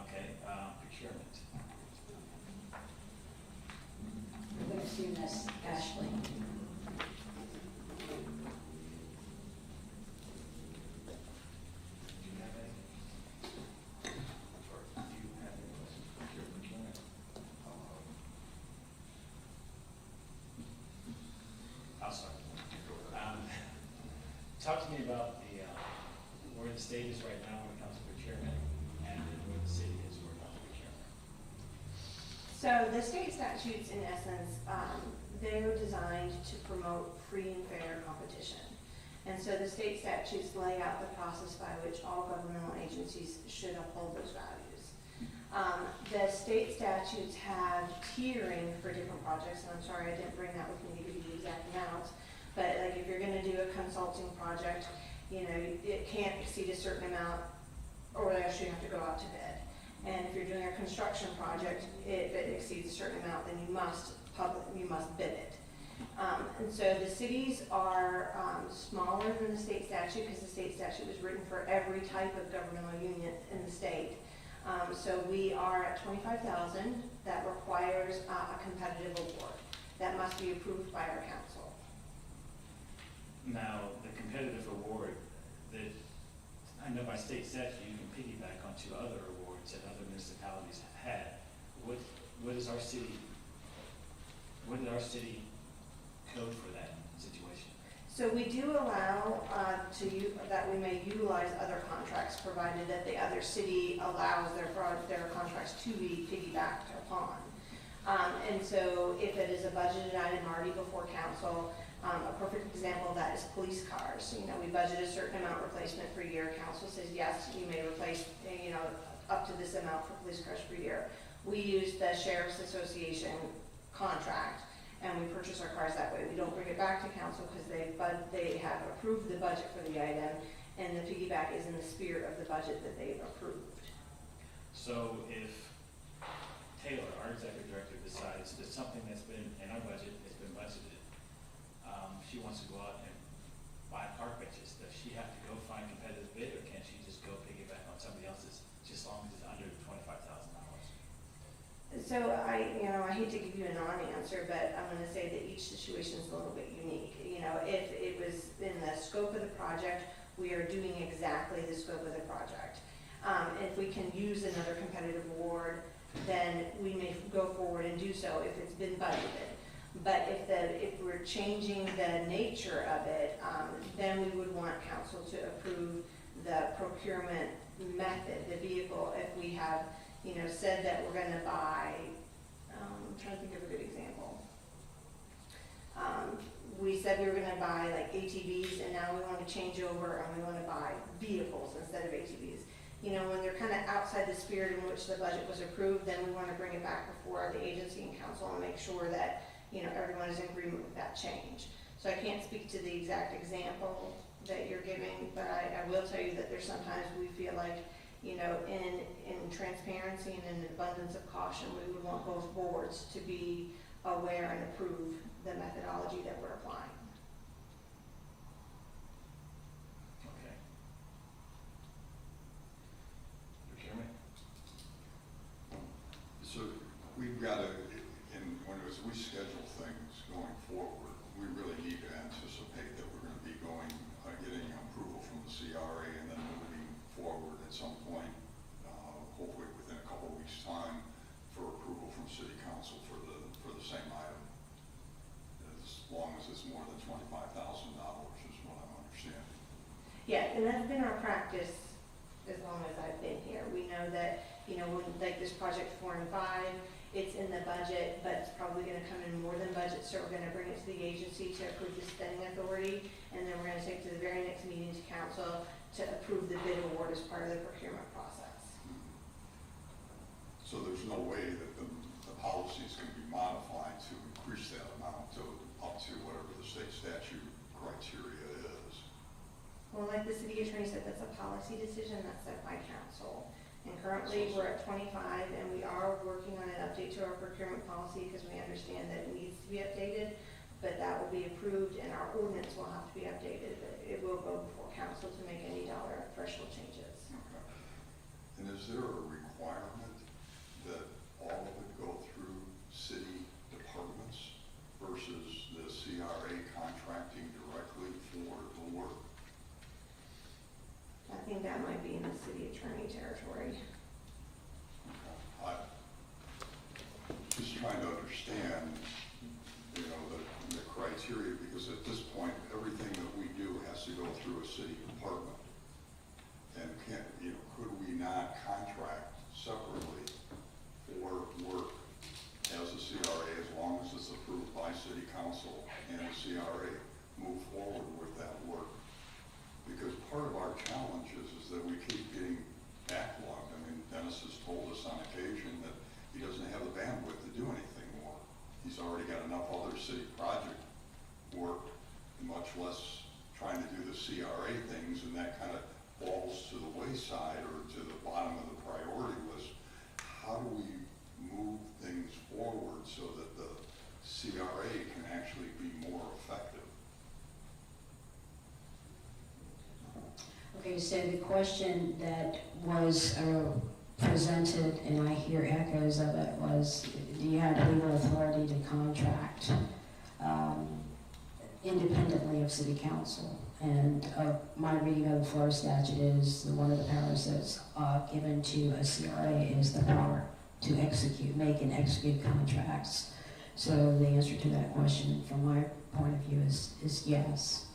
Okay, procurement. I'm going to assume that's Ashley. Do you have any? Or do you have any questions for procurement? I'll start. Talk to me about where the state is right now when it comes to procurement, and where the city is when it comes to procurement. So the state statutes, in essence, they're designed to promote free and fair competition. And so the state statutes lay out the process by which all governmental agencies should uphold those values. The state statutes have tiering for different projects, and I'm sorry I didn't bring that with me to give you the exact amounts, but like if you're gonna do a consulting project, it can't exceed a certain amount, or else you have to go out to bid. And if you're doing a construction project, if it exceeds a certain amount, then you must bid it. And so the cities are smaller than the state statute because the state statute was written for every type of governmental unit in the state. So we are at 25,000. That requires a competitive award. That must be approved by our council. Now, the competitive award, that, I know by state statute, you can piggyback onto other awards that other municipalities have had. What did our city code for that situation? So we do allow that we may utilize other contracts, provided that the other city allows their contracts to be piggybacked upon. And so if it is a budgeted item already before council, a perfect example of that is police cars. You know, we budget a certain amount replacement per year. Council says, yes, you may replace, up to this amount for police cars per year. We use the Sheriff's Association contract, and we purchase our cars that way. We don't bring it back to council because they have approved the budget for the item, and the piggyback is in the spirit of the budget that they've approved. So if Taylor, our executive director, decides that something that's been in our budget has been budgeted, she wants to go out and buy park benches, does she have to go find competitive bid, or can she just go piggyback on somebody else's, just as long as it's under $25,000? So I hate to give you a non-answer, but I'm going to say that each situation is a little bit unique. If it was in the scope of the project, we are doing exactly the scope of the project. If we can use another competitive award, then we may go forward and do so if it's been budgeted. But if we're changing the nature of it, then we would want council to approve the procurement method, the vehicle. If we have, said that we're going to buy, I'm trying to think of a good example. We said we were going to buy like ATVs, and now we want to change over and we want to buy vehicles instead of ATVs. When they're kind of outside the spirit in which the budget was approved, then we want to bring it back before the agency and council and make sure that everyone is in agreement with that change. So I can't speak to the exact example that you're giving, but I will tell you that there's sometimes we feel like, in transparency and in abundance of caution, we would want both boards to be aware and approve the methodology that we're applying. Okay. Procurement? So we've got to, as we schedule things going forward, we really need to anticipate that we're going to be getting approval from the CRA and then moving forward at some point, hopefully within a couple of weeks' time, for approval from City Council for the same item. As long as it's more than $25,000 is what I'm understanding. Yeah, and that's been our practice as long as I've been here. We know that, when like this project 4 and 5, it's in the budget, but it's probably going to come in more than budget, so we're going to bring it to the agency to approve the spending authority, and then we're going to take it to the very next meeting to council to approve the bid award as part of the procurement process. So there's no way that the policies can be modified to increase that amount up to whatever the state statute criteria is. Well, like the city attorney said, that's a policy decision that's set by council. And currently, we're at 25, and we are working on an update to our procurement policy because we understand that it needs to be updated, but that will be approved, and our ordinance will have to be updated. But it will go before council to make any dollar threshold changes. Okay. And is there a requirement that all of it go through city departments versus the CRA contracting directly for the work? I think that might be in the city attorney territory. Okay. I'm just trying to understand, the criteria, because at this point, everything that we do has to go through a city department. And could we not contract separately for work as a CRA as long as it's approved by city council and the CRA move forward with that work? Because part of our challenge is that we keep getting backlogged. I mean, Dennis has told us on occasion that he doesn't have the bandwidth to do anything more. He's already got enough other city project work, much less trying to do the CRA things, and that kind of falls to the wayside or to the bottom of the priority list how do we move things forward so that the CRA can actually be more effective? Okay, so the question that was presented, and I hear echoes of it, was do you have legal authority to contract independently of city council? And my reading of the Florida statute is that one of the powers that's given to a CRA is the power to execute, make and execute contracts. So the answer to that question from my point of view is yes.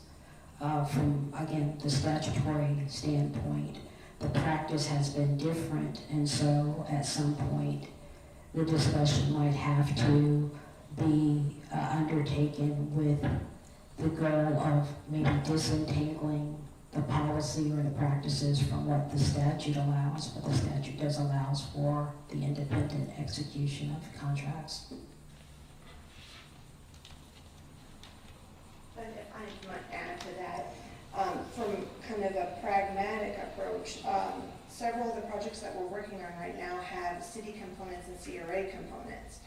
From, again, the statutory standpoint, the practice has been different, and so at some point, the discussion might have to be undertaken with the goal of maybe disentangling the policy or the practices from what the statute allows, but the statute does allows for the independent execution of contracts. But if I might add to that, from kind of a pragmatic approach, several of the projects that we're working on right now have city components and CRA components.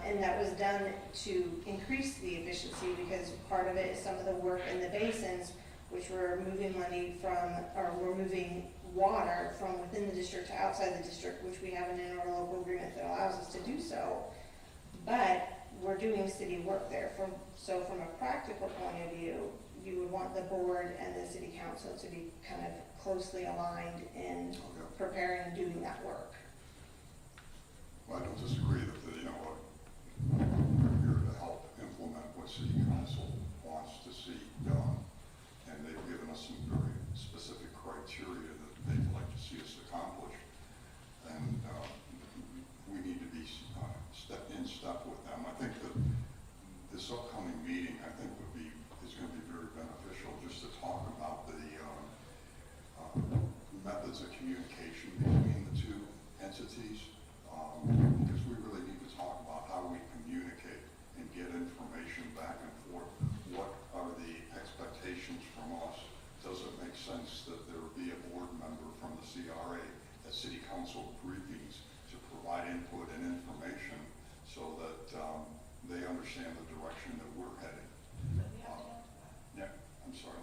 And that was done to increase the efficiency because part of it is some of the work in the basins, which we're moving money from, or we're moving water from within the district to outside the district, which we have an interlocal agreement that allows us to do so. But we're doing city work there. So from a practical point of view, you would want the board and the city council to be kind of closely aligned in preparing and doing that work. Well, I don't disagree that, we're here to help implement what city council wants to see done. And they've given us some very specific criteria that they'd like to see us accomplish. And we need to be in step with them. I think that this upcoming meeting, I think is going to be very beneficial just to talk about the methods of communication between the two entities. Because we really need to talk about how we communicate and get information back and forth. What are the expectations from us? Does it make sense that there be a board member from the CRA at city council briefings to provide input and information so that they understand the direction that we're heading? Yeah, I'm sorry,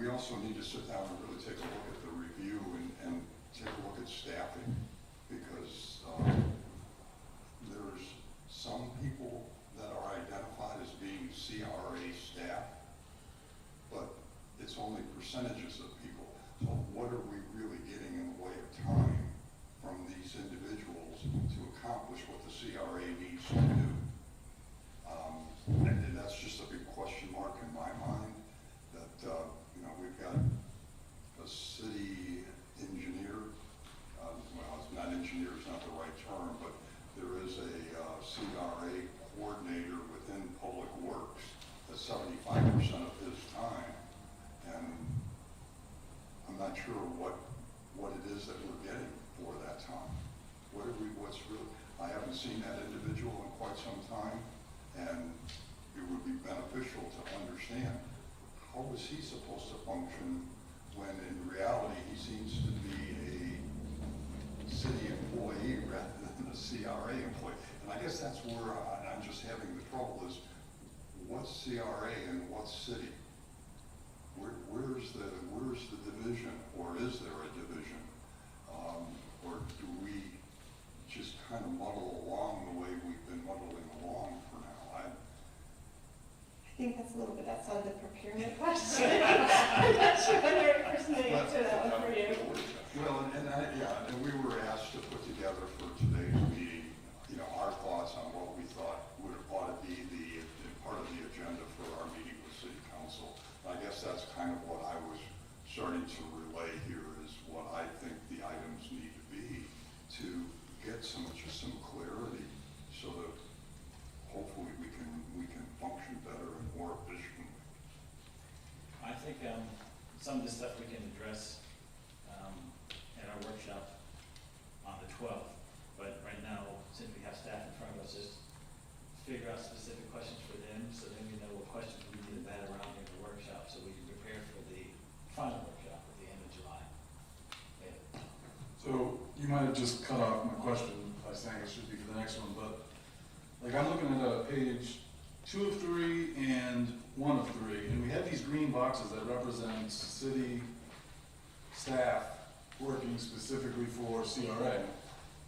we also need to sit down and really take a look at the review and take a look at staffing, because there's some people that are identified as being CRA staff, but it's only percentages of people. So what are we really getting in the way of time from these individuals to accomplish what the CRA needs to do? And that's just a big question mark in my mind, that, we've got a city engineer, well, it's not engineer, it's not the right term, but there is a CRA coordinator within Public Works that's 75% of his time, and I'm not sure what it is that we're getting for that time. What's really, I haven't seen that individual in quite some time, and it would be beneficial to understand how is he supposed to function when in reality he seems to be a city employee rather than a CRA employee. And I guess that's where I'm just having the trouble is what's CRA and what's city? Where's the division, or is there a division? Or do we just kind of muddle along the way we've been muddling along for now? I think that's a little bit outside the procurement question. I'm not sure I'm the right person to answer that one for you. Well, and we were asked to put together for today's meeting, our thoughts on what we thought ought to be the part of the agenda for our meeting with City Council. I guess that's kind of what I was starting to relay here is what I think the items need to be to get just some clarity so that hopefully we can function better and more efficiently. I think some of the stuff we can address at our workshop on the 12th, but right now, since we have staff in front of us, just figure out specific questions for them, so then we know what questions we need to bat around in the workshop, so we can prepare for the final workshop at the end of you might have just cut off my question by saying it should be for the next one, but like I'm looking at page 2 of 3 and 1 of 3, and we have these green boxes that represent city staff working specifically for CRA.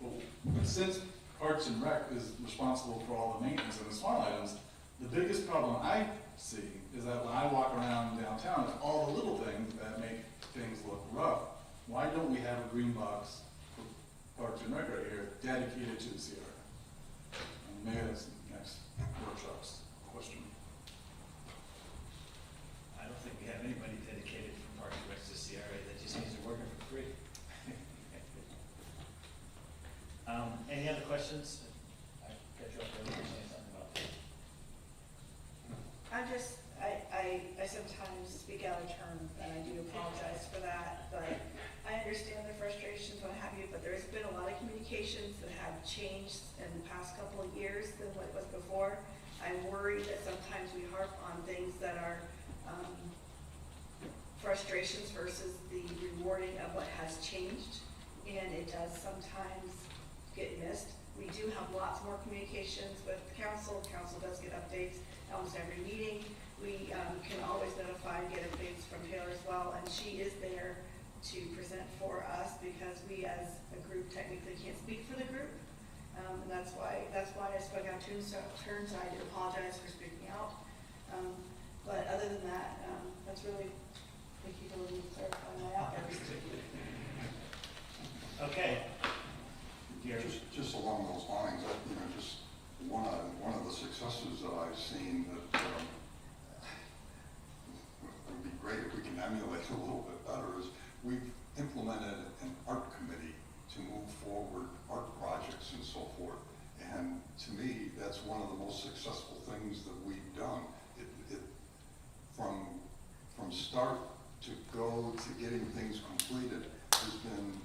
But since Parks and Rec is responsible for all the maintenance and the small items, the biggest problem I see is that when I walk around downtown, it's all the little things that make things look rough. Why don't we have a green box for Parks and Rec right here dedicated to the CRA? And maybe that's next workshop's question. I don't think we have anybody dedicated from Parks and Rec to CRA, that just means they're working for free. Any other questions? I got you up there, you were saying something about that. I sometimes speak out of turn, and I do apologize for that, but I understand the frustrations, what have you, but there's been a lot of communications that have changed in the past couple of years than what was before. I worry that sometimes we harp on things that are, frustrations versus the rewarding of what has changed, and it does sometimes get missed. We do have lots more communications with council. Council does get updates almost every meeting. We can always notify and get updates from Taylor as well, and she is there to present for us because we as a group technically can't speak for the group. And that's why I spoke out to turn, so I do apologize for speaking out. But other than that, that's really, thank you for letting me clarify my outburst. Okay. Gary. Just along those lines, just one of the successes that I've seen that would be great if we can emulate a little bit better is we've implemented an art committee to move forward art projects and so forth. And to me, that's one of the most successful things that we've done. From start to go to getting things completed has been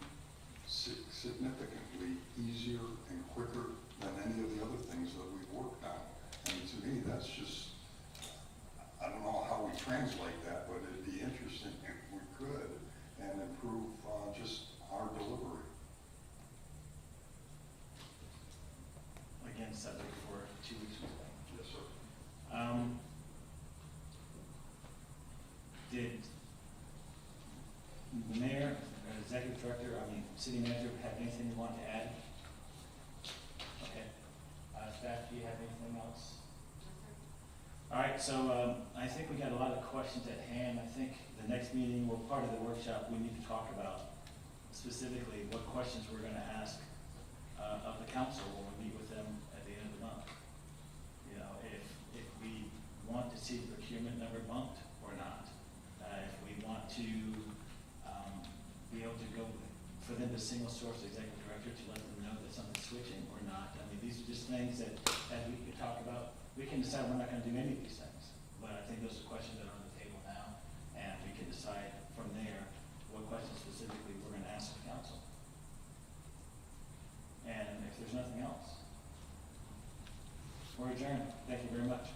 significantly easier and quicker than any of the other things that we've worked on. And to me, that's just, I don't know how we translate that, but it'd be interesting if we could and improve just our delivery. Again, subject for 2 weeks. Yes, sir. Did the mayor, executive director, city manager have anything you want to add? Okay. Staff, do you have anything else? All right, so I think we got a lot of questions at hand. I think the next meeting, or part of the workshop, we need to talk about specifically what questions we're going to ask of the council when we meet with them at the end of the month. You know, if we want to see the procurement number bumped or not. If we want to be able to go for them to single source the executive director to let them know that something's switching or not. I mean, these are just things that we can talk about. We can decide we're not going to do any of these things, but I think those are questions that are on the table now, and we can decide from there what questions specifically we're going to ask the council. And if there's nothing else, we're adjourned. Thank you very much.